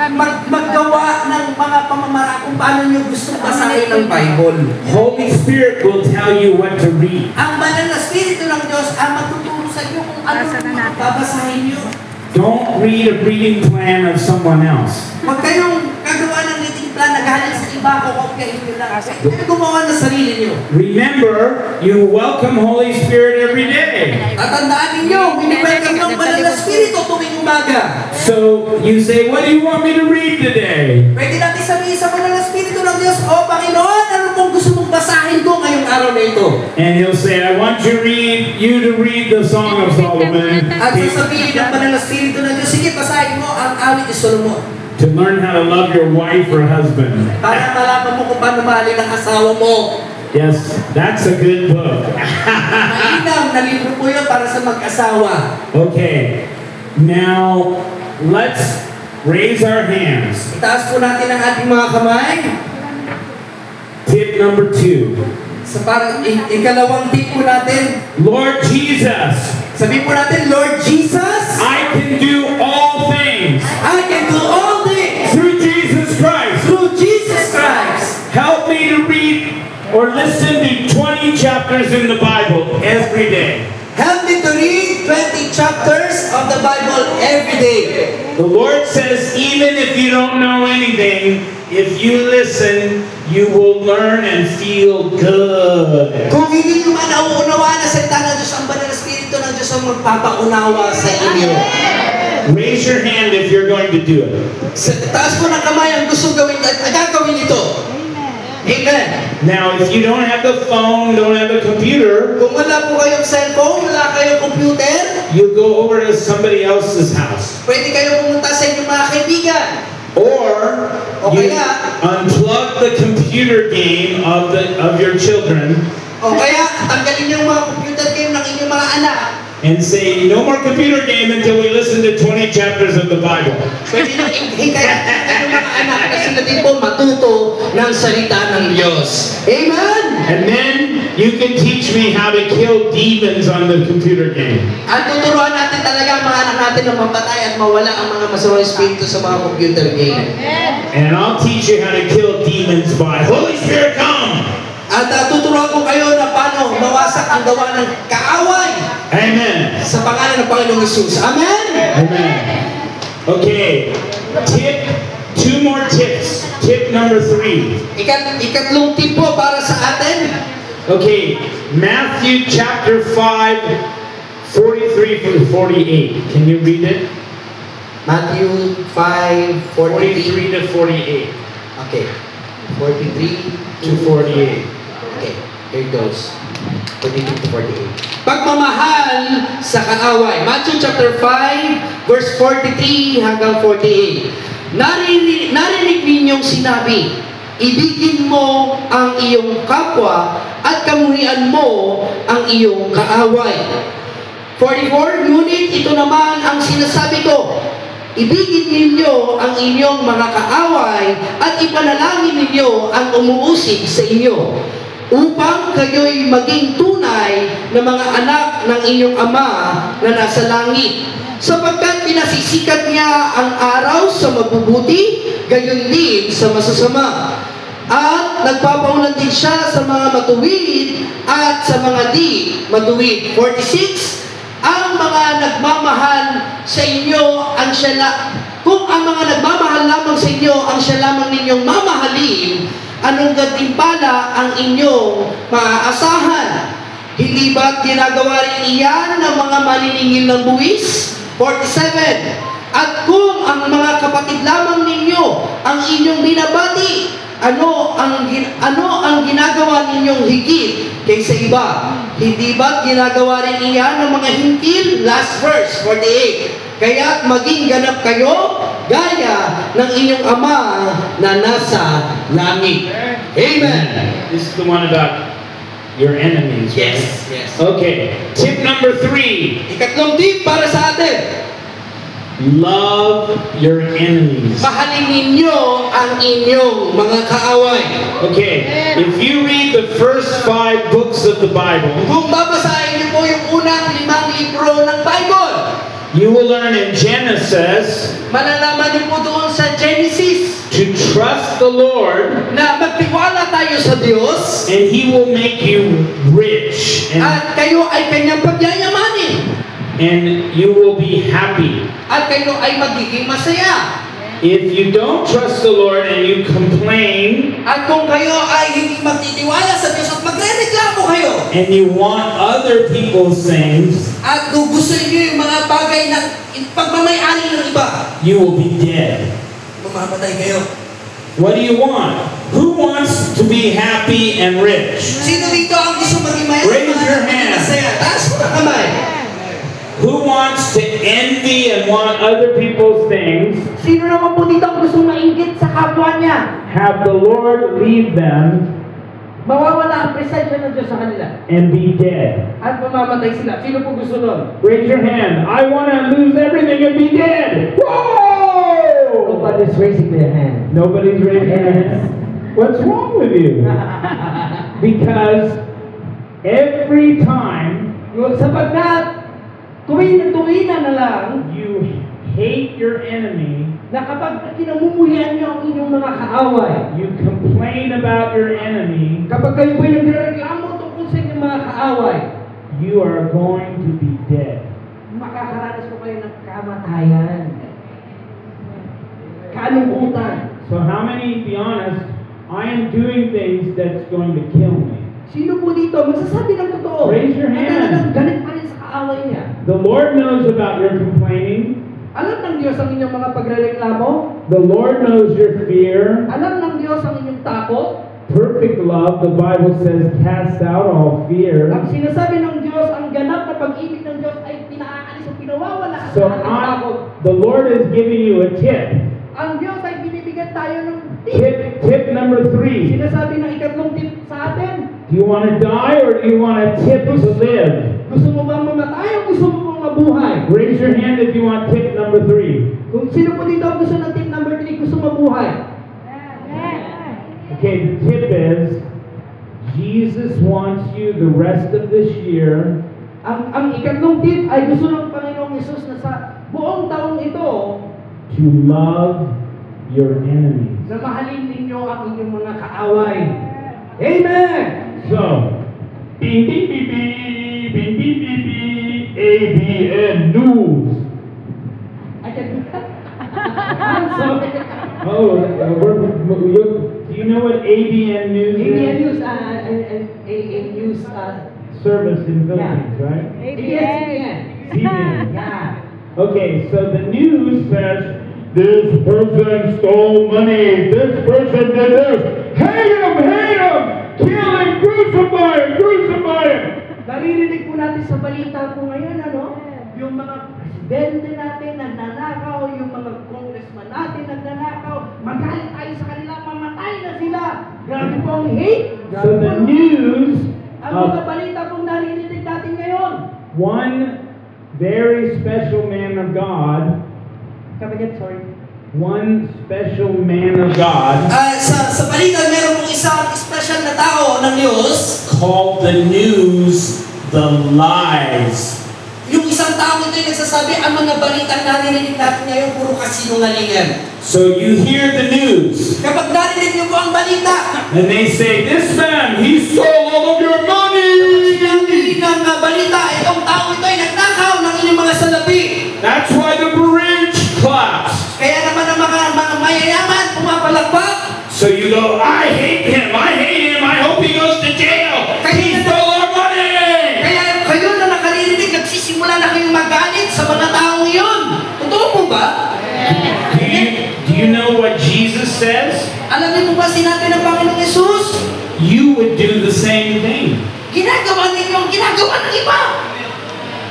maggawa ng mga pamamaraan kung paano nyo gusto basahin ng Bible. Holy Spirit will tell you what to read. Ang banal na Espiritu ng Diyos ang matuturo sa inyo kung ano ang babasahin nyo. Don't read a reading plan of someone else. Huwag kayong gagawa ng reading plan na galing sa iba o kopyahin nyo lang. Kaya gumawa ng sarili nyo. Remember, you welcome Holy Spirit every day. At tandaan ninyo, welcome ng banal na Espiritu tuwing umaga. So you say, what do you want me to read today? Pwede natin sabihin sa banal na Espiritu ng Diyos, O Panginoon, ano pong gusto mong basahin ko ngayong araw na ito? And he'll say, I want you to read the Song of Solomon. At sasabihin ng banal na Espiritu ng Diyos, sige, basahin mo ang awit ni Solomon. To learn how to love your wife or husband. Para malaman mo kung paano mahalin ang asawa mo. Yes, that's a good book. Mainam na libro po yun para sa mag-asawa. Okay, now let's raise our hands. Itaas po natin ang ating mga kamay. Tip number 2. Sa parang ikalawang tip po natin. Lord Jesus, Sabihin po natin, Lord Jesus, I can do all things I can do all things through Jesus Christ. through Jesus Christ. Help me to read or listen to 20 chapters in the Bible every day. Help me to read 20 chapters of the Bible every day. The Lord says, even if you don't know anything, if you listen, you will learn and feel good. Kung hindi nyo man nauunawaan na salita ng Diyos, ang banal na Espiritu ng Diyos ang magpapaunawa sa inyo. Raise your hand if you're going to do it. Taas po ng kamay ang gusto gawin at gagawin ito. Amen. Now, if you don't have the phone, don't have the computer, Kung wala po kayong cellphone, wala kayong computer, you go over to somebody else's house. pwede kayo pumunta sa inyong mga kaibigan. Or you kaya- unplug the computer game of your children O kaya, tanggalin yung mga computer game ng inyong mga anak. and say, no more computer game until we listen to 20 chapters of the Bible. Pwede nang hintayin ng mga anak na sila din po matuto ng salita ng Diyos. Amen! And then you can teach me how to kill demons on the computer game. At tuturuan natin talaga ang mga anak natin na mapatay at mawala ang mga masamang espiritu sa mga computer game. And I'll teach you how to kill demons by Holy Spirit, come! At tuturuan ko kayo na paano mawasak ang gawa ng kaaway Amen. sa pangalan ng Panginoong Hesus. Amen! Amen. Okay. Two more tips. Tip number 3. Ikatlong tip po para sa atin. Okay. Matthew chapter 5, 43 through 48. Can you read it? Matthew 5:43. 43 to 48. Okay. 43 To 48. Okay, here it goes. 42 to 48. Pagmamahal sa kaaway. Matthew chapter 5, verse 43 hanggang 48. Narinig ninyong sinabi, ibigin mo ang iyong kapwa at kamuhian mo ang iyong kaaway. 44, ngunit ito naman ang sinasabi ko, ibigin ninyo ang inyong mga kaaway at ipanalangin ninyo ang umuusig sa inyo upang kayo'y maging tunay na mga anak ng inyong Ama na nasa langit. Sapagkat pinasisikat niya ang araw sa mabubuti, gayon din sa masasama. At nagpapaulan din siya sa mga matuwid at sa mga di matuwid. 46, ang mga nagmamahal sa inyo ang kung ang mga nagmamahal lamang sa inyo ang siya lamang ninyong mamahalin, anong gantimpala ang inyong maaasahan? Hindi ba't ginagawa rin iyan ng mga maniningil ng buwis? 47, at kung ang mga kapatid lamang ninyo ang inyong binabati, ano ang ginagawa ninyong higit kaysa iba? Hindi ba't ginagawa rin iyan ng mga hintil? Last verse, 48. Kaya't maging ganap kayo gaya ng inyong Ama na nasa langit. Amen. This is the one about your enemies, right? Yes. Okay. Tip number 3. Ikatlong tip para sa atin. Love your enemies. Mahalin ninyo ang inyong mga kaaway. Okay. If you read the first 5 books of the Bible, Kung babasahin niyo po yung unang 5 libro ng Bible, you will learn in Genesis malalaman niyo po doon sa Genesis to trust the Lord, na magtiwala tayo sa Diyos and He will make you rich, at kayo ay kanyang pagyayamanin and you will be happy. at kayo ay magiging masaya. If you don't trust the Lord and you complain At kung kayo ay hindi magtitiwala sa Diyos at magrereklamo kayo and you want other people's things, at gugustuhin niyo yung mga bagay na pagmamayari ng iba, you will be dead. mamamatay kayo. What do you want? Who wants to be happy and rich? Sino dito ang gusto maging mayaman? Raise your hand. Masaya. Taas mo na kamay. Who wants to envy and want other people's things? Sino naman po dito ang gusto mainggit sa kapwa niya? Have the Lord lead them Mawawala ang presensya ng Diyos sa kanila. and be dead. At mamamatay sila. Sino po gusto nun? Raise your hand. I want to lose everything and be dead. Whoa! Nobody's raising their hand. Nobody's raising their hand. What's wrong with you? Because every time Sapagkat, tuwina na lang you hate your enemy, na kapag kinamumuhian niyo ang inyong mga kaaway, you complain about your enemy, kapag kayo po'y nagreklamo tungkol sa inyong mga kaaway, you are going to be dead. makakaranas po kayo ng kamatayan. Kalungkutan. So how many, be honest, I am doing things that's going to kill me. Sino po dito? Magsasabi ng totoo. Raise your hand. Na talagang galit pa rin sa kaaway niya. The Lord knows about your complaining. Alam ng Diyos ang inyong mga pagrereklamo. The Lord knows your fear. Alam ng Diyos ang inyong takot. perfect love, the Bible says, casts out all fear. Ang sinasabi ng Diyos, ang ganap na pag-ibig ng Diyos ay pinaalis o pinawawala ang So lahat ng takot. the Lord is giving you a tip. Ang Diyos ay binibigyan tayo ng tip. Tip number 3. Sinasabi ng ikatlong tip sa atin, Do you want to die or do you want a tip to live? gusto mo bang mamatay o gusto mo bang mabuhay? Raise your hand if you want tip number 3. Kung sino po dito ang gusto ng tip number 3, gusto mabuhay. Okay, the tip is Jesus wants you the rest of this year Ang ikatlong tip ay gusto ng Panginoong Yesus na sa buong taong ito to love your enemies. na mahalin ninyo ang inyong mga kaaway. Amen! So, beep, beep, beep, beep, beep, beep, beep, beep, ABN News. I can do that. I'm sorry. Oh, do you know what ABN News ABN is? News, Service in Philippines, right? ABS. CBN. Yeah. Okay, so the news says, this person stole money, this person did this, hate him, kill him, crucify him. Naririnig po natin sa balita po ngayon, yung mga presidente natin nagnanakaw, yung mga congressman natin nagnanakaw, magalit tayo sa kanila, mamatay na sila. Grabe po ang hate. So the news Ang mga of balita pong naririnig natin ngayon. one very special man of God, one special man of God Sa balita, meron pong isang special na tao ng Diyos. called the news the lies. Yung isang tao ito yung nagsasabi, ang mga balitang narinig natin ngayon, puro kasinungalingan. So you hear the news Kapag narinig niyo po ang balita, and they say, this man, he stole all of your money. sinabi ng balita, itong tao ito ay nagnakaw ng inyong mga salapi. That's why the bridge collapsed. Kaya naman ang mga mayayaman, pumapalakpak. So you go, I hate him, I hope he goes to jail. He stole our money. Kaya kayo na nakaririnig, nagsisimula na kayong magalit sa mga taong iyon. Totoo po ba? Do you know what Jesus says? Alam niyo po ba sinabi ng Panginoong Yesus? You would do the same thing. Ginagawa ninyo ang ginagawa ng iba.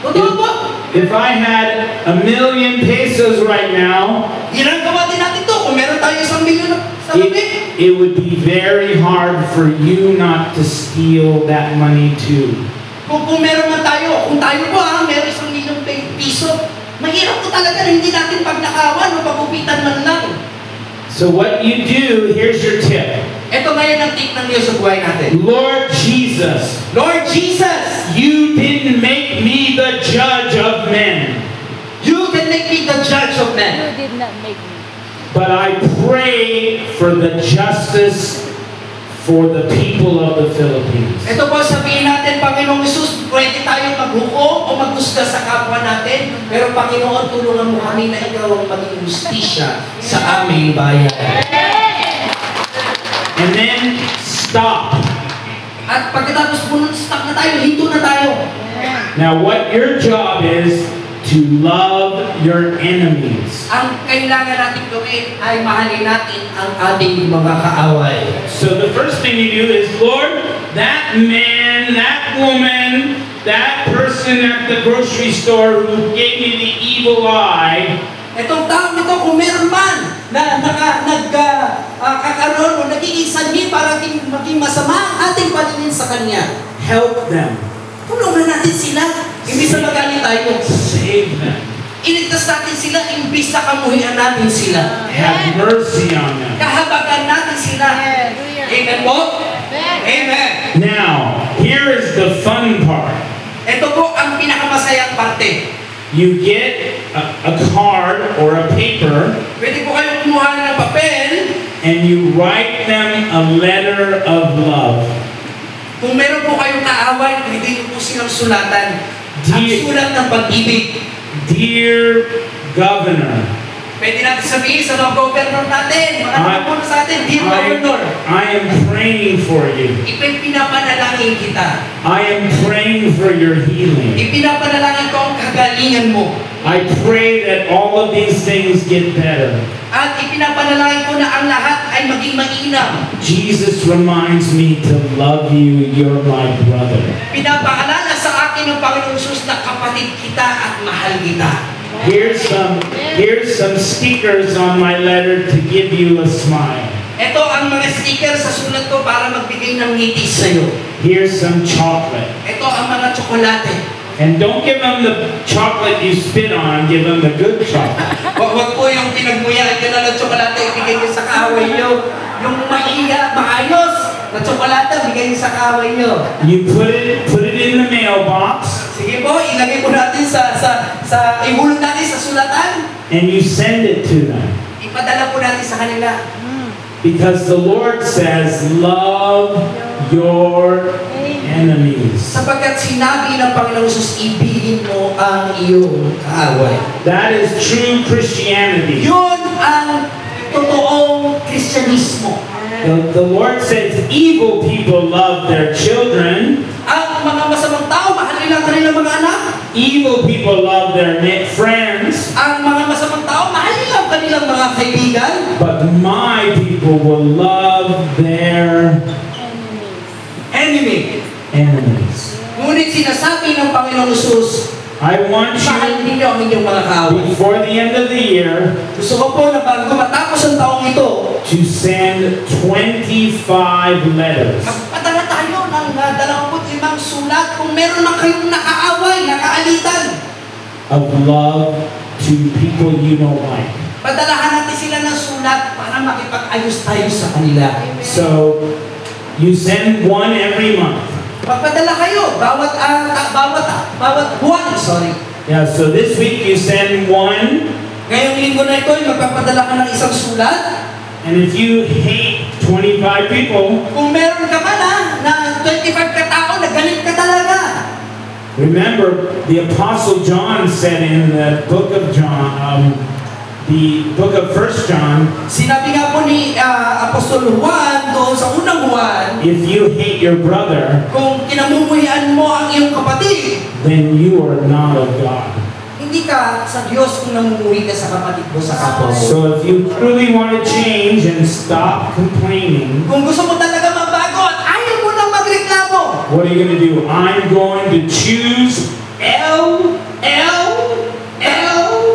Totoo po? If I had 1,000,000 pesos right now, Ginagawa din natin to. Kung meron tayo 1,000,000 na salapi, it would be very hard for you not to steal that money too. kung meron man tayo, kung tayo po meron 1,000,000 piso, mahirap po talaga na hindi natin pagnakawan o pagupitan man lang. So what you do, here's your tip. Ito ngayon ang tip ng Diyos sa buhay natin. Lord Jesus, Lord Jesus, you didn't make me the judge of men, you can make me the judge of You men. did not make me. but I pray for the justice for the people of the Philippines. Ito po sabihin natin, Panginoong Yesus, pwede tayo maghukom o maghusga sa kapwa natin, pero Panginoon, tulungan mo kami na ikaw ang maging justisya sa aming bayan. And then stop. At pagkatapos po nun, stop na tayo, hinto na tayo. Now what your job is to love your enemies. Ang kailangan natin gawin ay mahalin natin ang ating mga kaaway. So the first thing you do is, Lord, that man, that woman, that person at the grocery store who gave me the evil eye, Itong taong ito, kung meron man na kakaroon o nagiging sanhi para maging masama ang ating paningin sa Kanya, help them, tulungan natin sila. Imbis na magalit tayo, save them, iligtas natin sila, imbis na kamuhian natin sila. have mercy on them. Kahabagan natin sila. Amen po? Amen. Now, here is the fun part. Ito po ang pinakamasayang parte. You get a card or a paper Pwede po kayong kumuha ng papel. and you write them a letter of love. Kung meron po kayong kaaway, pwede niyo po silang sulatan. Ang sulat ng pag-ibig. Dear Governor, Pwede natin sabihin sa mga governor natin, mga napupuno sa atin, Dear Governor, I am praying for you. ipinapanalangin kita. I am praying for your healing. Ipinapanalangin ko ang kagalingan mo. I pray that all of these things get better. At ipinapanalangin ko na ang lahat ay maging mainam. Jesus reminds me to love you, you're my brother. Pinapaalala sa akin ng Panginoong Hesus na kapatid kita at mahal kita. Here's some stickers on my letter to give you a smile. Ito ang mga sticker sa sulat ko para magbigay ng ngiti sa'yo. Here's some chocolate. Ito ang mga tsokolate. And don't give them the chocolate you spit on, give them the good chocolate. Huwag po yung pinagmuyaan ka na ng tsokolate, ibigay niyo sa kaaway niyo. Yung maayos na tsokolate, bigay niyo sa kaaway niyo. You put it in the mailbox, Sige po, ilagay po natin ihulog natin sa sulatan. and you send it to them. Ipadala po natin sa kanila. Because the Lord says, love your enemies. Sapagkat sinabi ng Panginoong Hesus, ibigin mo ang iyong kaaway. That is true Christianity. Yun ang totoong Kristyanismo. The Lord says evil people love their children. Ang mga masamang tao, mahal nila ang kanilang mga anak. Evil people love their friends. Ang mga masamang tao, mahal nila ang kanilang mga kaibigan. But my people will love their Enemy. enemies. Ngunit sinasabi ng Panginoong Hesus, I want mahal you, ninyo ang inyong mga kaaway. before the end of the year, Gusto ko po na bago matapos ang taong ito, to send 25 letters magpadala tayo ng 25 sulat kung meron na kayong nakaaway, nakaalitan. of love to people you don't like. Padalahan natin sila ng sulat para makipag-ayos tayo sa kanila. So, you send one every month. Magpadala kayo, bawat buwan, sorry. Yeah, so this week you send one, Ngayong linggo na ito, magpapadala ka ng isang sulat. and if you hate 25 people, Kung meron ka man na 25 katao, na galit ka talaga. remember the Apostle John said in the book of John, the book of 1 John, Sinabi nga po ni Apostol Juan doon sa unang Juan, if you hate your brother, kung kinamumuhian mo ang iyong kapatid, then you are not of God. hindi ka sa Diyos kung namumuhi ka sa kapatid mo sa kapwa mo. So if you truly want to change and stop complaining, Kung gusto mo talaga magbago at ayaw mo nang magreklamo, what are you going to do? I'm going to choose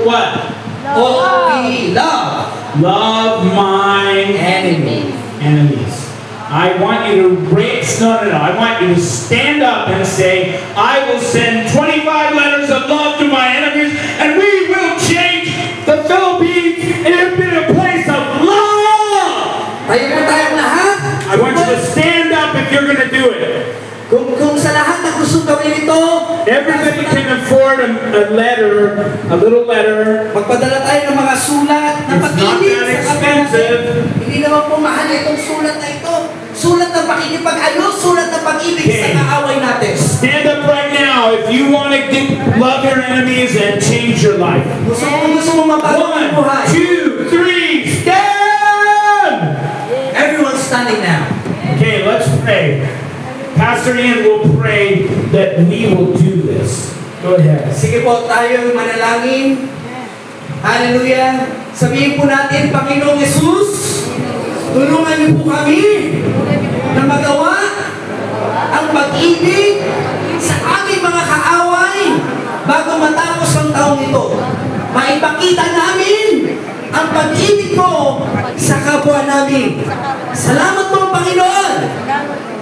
what? O-P, love Love my enemies. enemies. I want you to raise, no. I want you to stand up and say, I will send 25 letters of love to my enemies, and we will change the Philippines into a place of love. Tayo po tayong lahat. I want you to stand up if you're going to do it. Kung sa lahat na gusto gawin ito, Everybody can afford a letter, a little letter. magpadala tayo ng mga sulat na It's not pag-ibig that sa kapwa natin. expensive. Hindi naman po mahal itong sulat na ito. Sulat ng pakikipag-ayos, sulat ng pag-ibig Okay. sa kaaway natin. Stand up right now if you want to love your enemies and change your life. Gusto mo mabago ang 1, buhay. 2, 3, stand! Everyone standing now. Okay, let's pray. Pastor Ian will pray that we will do this. Go ahead. Sige po, tayo manalangin. Hallelujah. Sabihin po natin, Panginoong Hesus, tulungan niyo po kami na magawa ang pag-ibig sa aming mga kaaway bago matapos ang taong ito. Maipakita namin ang pag-ibig mo sa kapwa namin. Salamat po, Panginoon.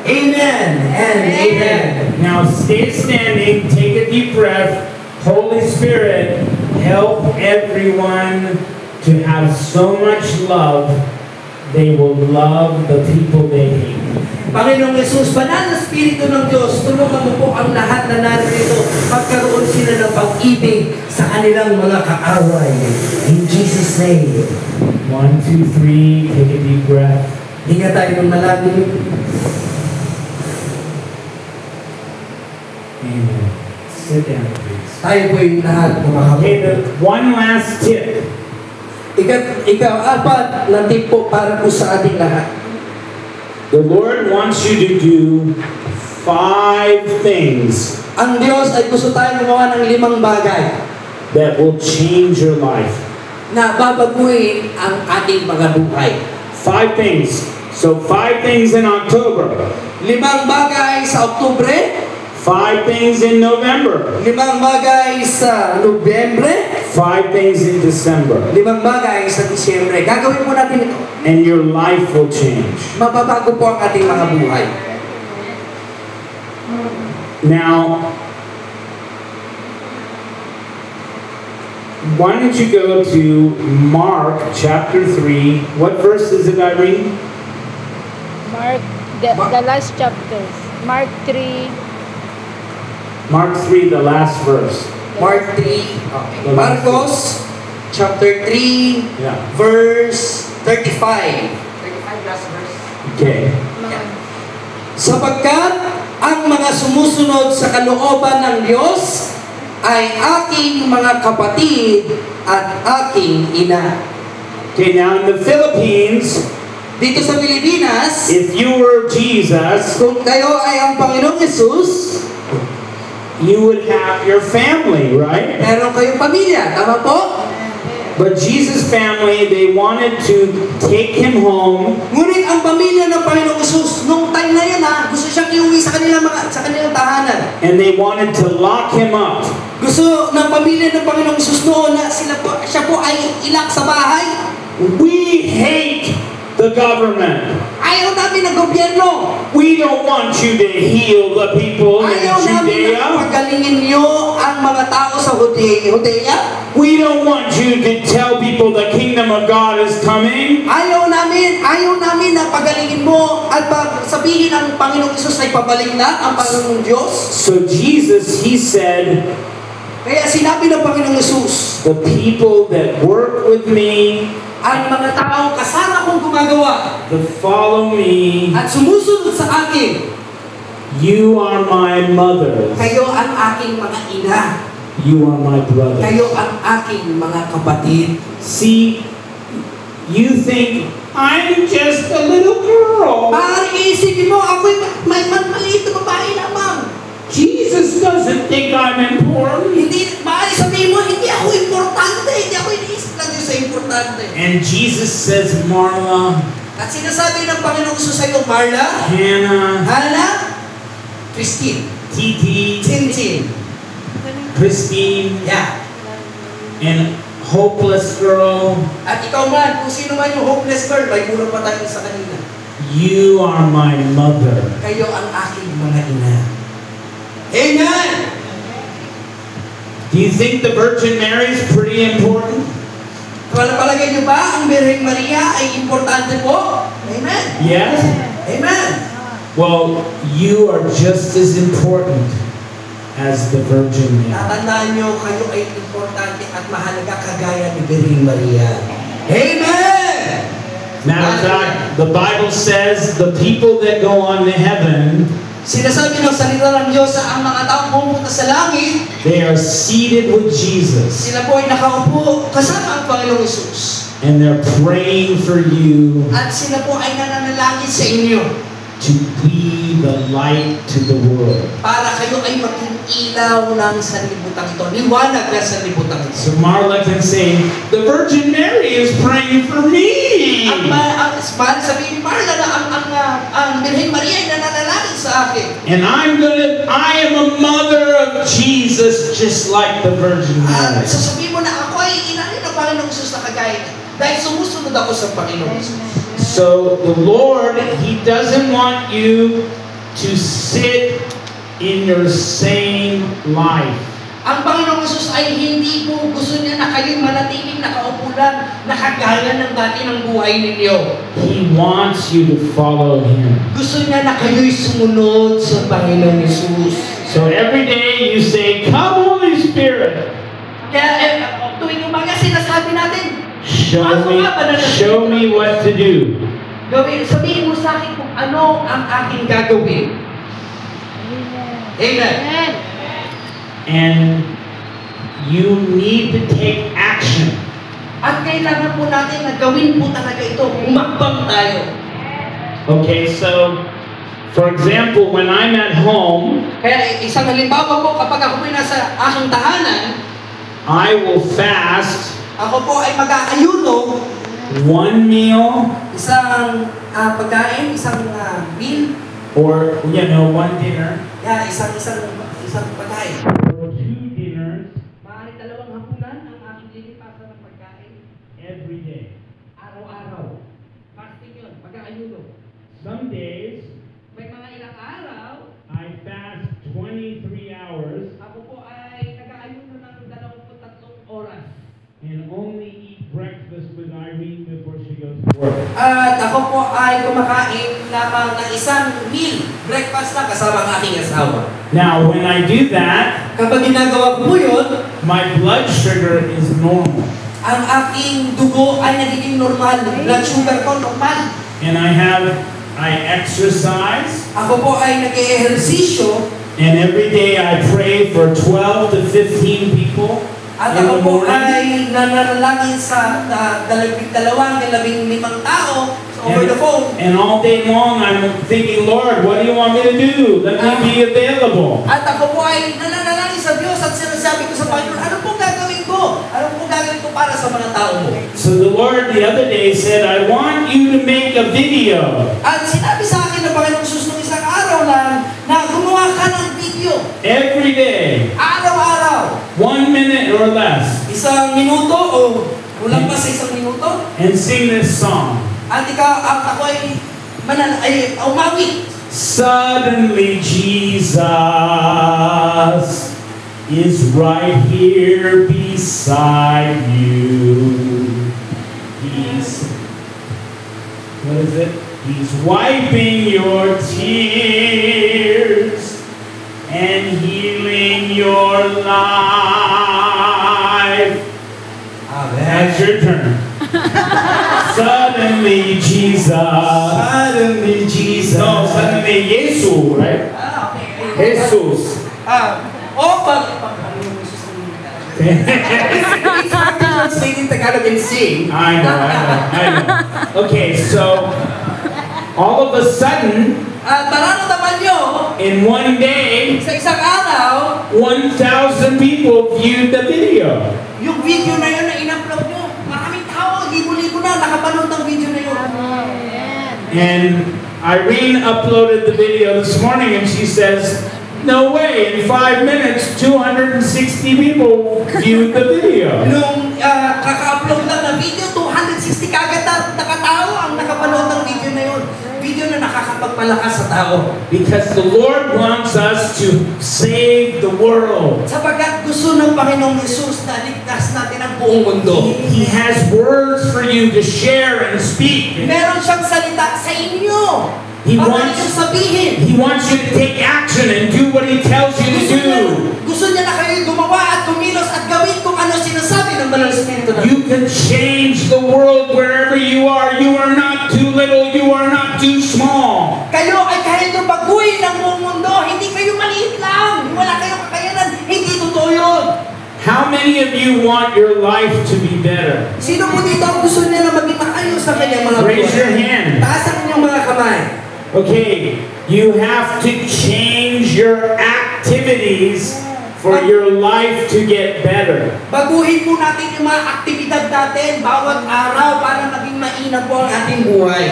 Amen and amen. Now stay standing, take a deep breath. Holy Spirit, help everyone to have so much love, they will love the people they hate. Panginoong Yesus, banal na Espiritu ng Diyos, tulungan mo po ang lahat na narito pagkaroon sila ng pag-ibig sa kanilang mga kaaway. In Jesus' name. 1, 2, 3, take a deep breath. Hinga tayo ng malalim. Amen. Sit down, please. Tayo po yung lahat Okay, kumakawa. one last tip. Ika-apat na tip po para po sa ating lahat. The Lord wants you to do 5 things Ang Diyos ay gusto tayo gumawa ng 5 bagay that will change your life. na babaguhin ang ating mga buhay. 5 things. So 5 things in October, 5 bagay sa Oktubre, 5 things in November, 5 bagay sa Nobyembre, 5 things in December, 5 bagay sa Disyembre. Gagawin po natin ito. and your life will change. Mababago po ang ating mga buhay. Now, why don't you go to Mark chapter 3? What verse is it, Irene? Mark, the last chapters. Mark 3. Mark 3, the last verse. Mark 3, okay. Marcos chapter 3, Yeah. verse 35. 35 last verse. Okay. Sapagkat ang mga sumusunod sa kalooban ng Diyos ay aking mga kapatid at aking ina. Okay, now in the Philippines, Dito sa Pilipinas, if you were Jesus, kung kayo ay ang Panginoong Yesus, you would have your family, right? meron kayong pamilya, tama po? But Jesus' family, they wanted to take him home Ngunit ang pamilya ng Panginoong Yesus, nung time na yan gusto siyang iuwi sa kanilang tahanan. and they wanted to lock him up. Gusto ng pamilya ng Panginoong Yesus noon na siya po ay ilak sa bahay. We hate the government. Ayaw namin ng gobyerno. We don't want you to heal the people in Ayaw namin na Judea. pagalingin niyo ang mga tao sa Judea. We don't want you to tell people the kingdom of God is coming. Ayaw namin na pagalingin mo at sabihin ang Panginoong Yesus ay pabalik na ang Panginoong Diyos. So Jesus, he said, Kaya sinabi ng Panginoong Yesus, the people that work with me, ang mga taong kasama kong gumagawa that follow me, at sumusunod sa akin, you are my mother. kayo ang aking mga ina. You are my brother. Kayo ang aking mga kapatid. See, you think, I'm just a little girl. Maaaring iisipin mo, ako'y may maliit na babae lamang. Jesus doesn't think I'm important. Hindi, maaaring sabihin mo, hindi ako importante. Hindi ako iniisip lang Diyos sa importante. And Jesus says, Marla, At sinasabi ng Panginoong Yesus sa iyo, Marla, Hannah, Hannah, Christine, Titi, Tintin, Christine, yeah. and hopeless girl, At ikaw man, kung sino man yung hopeless girl, may kulang pa tayo sa kanina. you are my mother. Kayo ang aking mga ina. Amen! Do you think the Virgin Mary is pretty important? Palagay niyo ba ang Birheng Maria ay importante po? Amen! Yes? Amen! Well, you are just as important as the Virgin Mary. Tatandaan niyo, kayo ay importante at mahalaga kagaya ni Birheng Maria. Amen! Matter of fact, the Bible says the people that go on to heaven, Sinasabi ng salita ng Diyos sa ang mga taong pumunta sa langit, they are seated with Jesus. sila po ay nakaupo kasama ang Panginoong Yesus. And they're praying for you At sila po ay nananalangin sa inyo to be the light to the world. para kayo ay maging ilaw ng sanlibutan ito. Liwanag ng sanlibutan ito. So Marla can say, the Virgin Mary is praying for me. Ang sabihin ni Marla na ang Birheng Maria ay nananalangin sa akin. And I am a mother of Jesus just like the Virgin Mary. Sasabihin mo na ako ay ina rin ng Panginoong Yesus na kagaya niya. Dahil sumusunod ako sa Panginoong Yesus. So the Lord, He doesn't want you to sit in your same life. Ang Panginoong Yesus ay hindi po gusto niya na kayo'y manatiling nakaupo lang, nakagaya ng dati ng buhay ninyo. He wants you to follow Him. Gusto niya na kayo'y sumunod sa Panginoong Yesus. So every day you say, come Holy Spirit, Kaya tuwing umaga sinasabi natin, show me what to do. sabihin mo sa akin kung ano ang aking gagawin. Amen. Amen. And you need to take action. At kailangan po natin na gawin po talaga ito. Umakbang tayo. Okay, so for example, when I'm at home, Kaya isang halimbawa po, kapag ako po nasa aking tahanan, I will fast ako po ay mag-aayuno one meal, isang pagkain, isang meal, or one dinner, isang pagkain. or two dinners Maaari dalawang hapunan ang aking lilipasan ng pagkain. every day. Araw-araw. Fasting yun, pag-aayuno. Some days May mga ilang araw, I fast 23 hours ako po ay nag-aayuno ng 23 oras. and only eat breakfast with Irene before she goes to work. At ako po ay kumakain lamang ng isang meal, breakfast lang kasama ang aking asawa. Now, when I do that, Kapag ginagawa ko po yun, my blood sugar is normal. ang aking dugo ay nagiging normal. Blood sugar ko normal. And I exercise, Ako po ay nag-ehersisyo and every day I pray for 12 to 15 people at in ako the po morning. ay nananalangin sa 12 tao over the phone. And all day long I'm thinking, Lord, what do you want me to do? Let me be available. At ako po ay nananalangin sa Diyos at sinasabi ko sa Panginoon, ano pong gagawin ko? Ano pong gagawin ko para sa mga tao mo? So the Lord the other day said, I want you to make a video At sinabi sa akin ng Panginoong Jesus nung isang araw lang na gumawa ka ng video. every day, Araw-araw. 1 minute or less, Isang minuto o kulang pa sa isang minuto. and sing this song. At ako ay umawit. Suddenly Jesus is right here beside you. What is it? He's wiping your tears and healing your life. That's your turn. Suddenly Jesus. Suddenly Jesus. No, suddenly Jesus, right? Okay. Jesus. It's hard to translate in Tagalog and sing. I know. Okay, so all of a sudden, Mararamdaman nyo, in one day, sa isang araw, 1,000 people viewed the video. yung video na yun na in-upload nyo, maraming tao, libo-libo na nakapanood ng video na yun. And Irene uploaded the video this morning and she says, no way, in 5 minutes, 260 people viewed the video. Nung kaka-upload lang na video, 260 kagad na katao ang nakapanood ng video na yun. Video na nakakapagpalakas sa tao. Because the Lord wants us to save the world. Sapagkat gusto ng Panginoong Jesus na ligtas natin ang buong mundo. He has words for you to share and speak. Meron siyang salita sa inyo. He Para wants- niyong sabihin. He wants you to take action and do what He tells you to Gusto niya na kayo gumawa at kumilos at gawin kung ano sinasabi ng Banal na Espiritu na. You can change the world wherever you are. You are not too little. You are not too small. Kayo ay kaya nyo baguhin ang buong mundo. Hindi kayo maliit lang. Wala kayong kakayanan. Hindi totoo yun. How many of you want your life to be better? Sino po dito ang gusto niya na maging maayos sa kanyang mga Raise your hand. Taas ang inyong mga kamay. Okay, you have to change your activities for your life to get better. Baguhin po natin yung mga aktibidad natin bawat araw para maging mainam po ang ating buhay.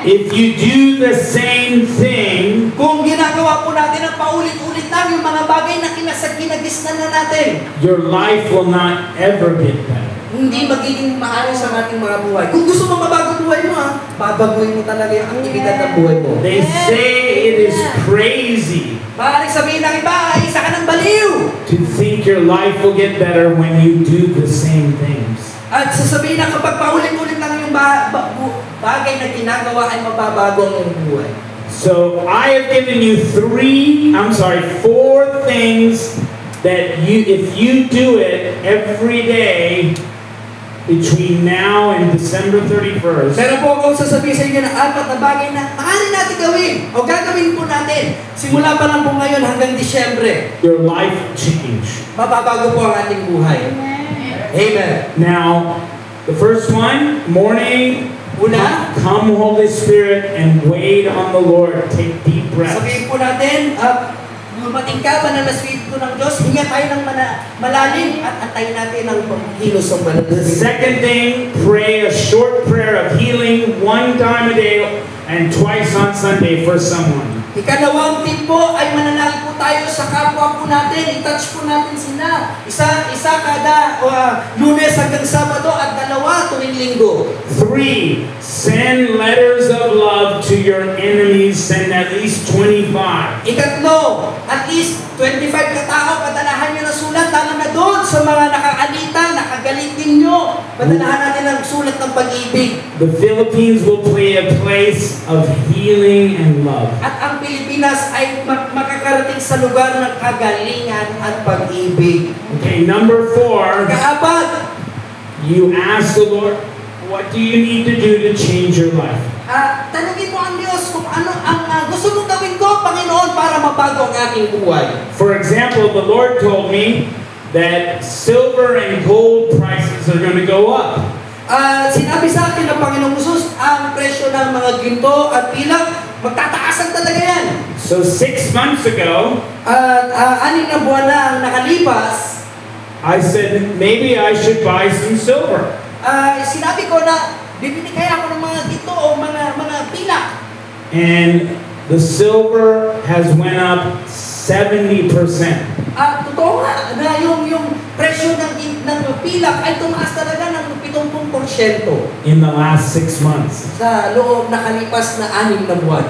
If you do the same thing, Kung ginagawa po natin ang paulit-ulit lang yung mga bagay na kinagisnan na natin, your life will not ever get better. hindi magiging maayos ang ating mga buhay. Kung gusto mo mabago buhay mo, babaguhin mo talaga yung aktibidad ng buhay mo. They say it is crazy Maaaring sabihin ng iba, ay isa ka ng baliw. to think your life will get better when you do the same things. At sasabihin na kapag paulit-ulit lang yung bagay na ginagawa ay mababago ang iyong buhay. So I have given you 4 things that if you do it every day between now and December 31st, Pero po akong sasabihin sa inyo na 4 na bagay na maaari natin gawin o gagawin po natin simula pa lang po ngayon hanggang Disyembre. your life change. Mababago po ang ating buhay. Amen. Now, the first one, morning, Una, come Holy Spirit and wait on the Lord. Take deep breaths. sabihin po natin, dumating ka, banal na Espiritu ng Diyos, hinga tayo ng malalim at antayin natin ang pagkilos ng banal na The Espiritu. second thing, pray a short prayer of healing one time a day and twice on Sunday for someone. Ikalawang tip po ay manalangin po tayo sa kapwa po natin. I-touch po natin sila. Isa kada Lunes hanggang Sabado at 2 tuwing Linggo. 3, send letters of love to your enemies. Send at least 25. Ikatlo, at least 25 katao, padalahan nyo na sulat, lalo na doon sa mga nakaalita, nakagalitin nyo. Padalahan natin ang sulat ng pag-ibig. The Philippines will play a place of healing and love. At ang Pilipinas ay makakarating sa lugar ng kagalingan at pag-ibig. Okay, number 4, Kaapat, you ask the Lord, what do you need to do to change your life? tanungin mo ang Diyos kung ano ang gusto mong gawin ko, Panginoon, para mabago ang aking buhay. For example, the Lord told me that silver and gold prices are going to go up. Sinabi sa akin ng Panginoong Jesus, ang presyo ng mga ginto at pilak, magtataasan talaga yan. So 6 months ago, At 6 na buwan na ang nakalipas, I said, maybe I should buy some silver. sinabi ko na, bibili kaya ako ng mga ginto o mga pilak. And the silver has went up 70%. Totoo nga na yung presyo ng pilak ay tumaas talaga ng 70% in the last 6 months. sa loob nakalipas na 6 na buwan.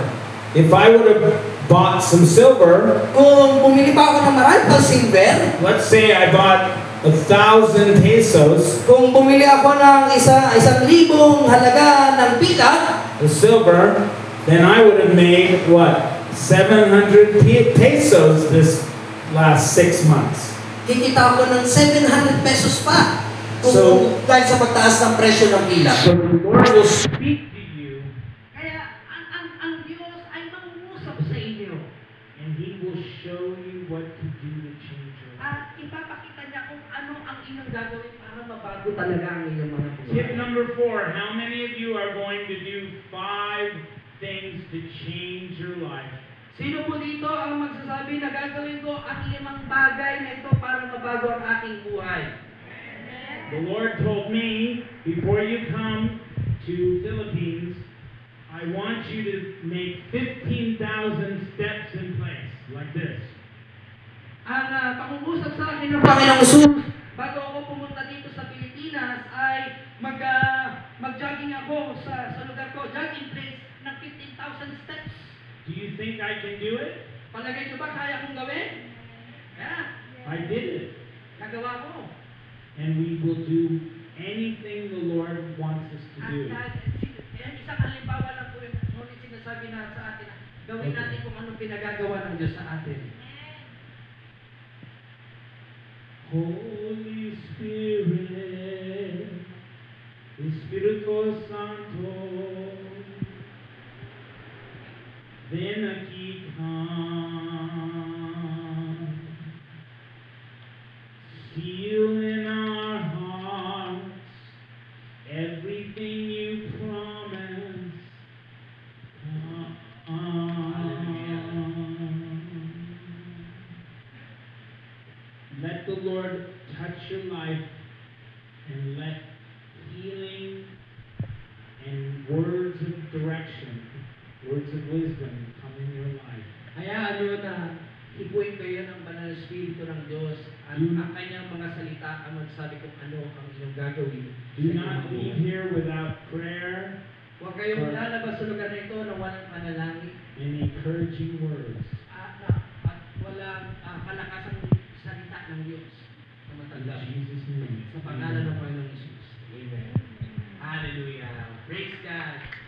If I would have bought some silver, Kung bumili pa ako ng marami pang silver, let's say I bought 1,000 pesos, kung bumili ako ng 1,000 halaga ng pilak, the silver, then I would have made what? 700 pesos this last 6 months. kikita ako ng 700 pesos pa. Kung So- dahil sa pagtaas ng presyo ng pilak. So the Lord will speak to you, Kaya ang Diyos ay mangungusap sa inyo. and He will show you what to do to change your life. At ipapakita niya kung ano ang inyong gagawin para mabago talaga ang inyong mga Tip buhay. number 4, how many of you are going to do 5 things to change your life? Sino po dito ang magsasabi na gagawin ko ang 5 bagay na ito para mabago ang aking buhay? The Lord told me, before you come to Philippines, I want you to make 15,000 steps in place, like this. Ang pangungusap sa akin ng Panginoong Jesus, bago ako pumunta dito sa Pilipinas, ay mag-jogging ako sa lugar ko, jogging place ng 15,000 steps. Do you think I can do it? Palagay niyo ba kaya kong gawin? Yeah, I did it. nagawa ko. And we will do anything the Lord wants us to do. Isang halimbawa lang po yun, ngunit sinasabi na sa atin, gawin natin kung anong pinagagawa ng Diyos sa atin. Holy Spirit, Espíritu Santo, ven aquí, come. Seal in our hearts everything you promise. Let the Lord touch your life and let healing and words of direction, words of wisdom come in your life. Hayaan nyo na ibuin kayo ng banal na Espiritu ng Diyos at ang kanyang mga salita ang magsabi kung ano ang inyong gagawin. Do not leave here without prayer Huwag kayong lalabas sa lugar na ito na walang panalangin and encouraging words. at walang kalakasang salita ng Diyos sa In matanda. Jesus' name. Sa pangalan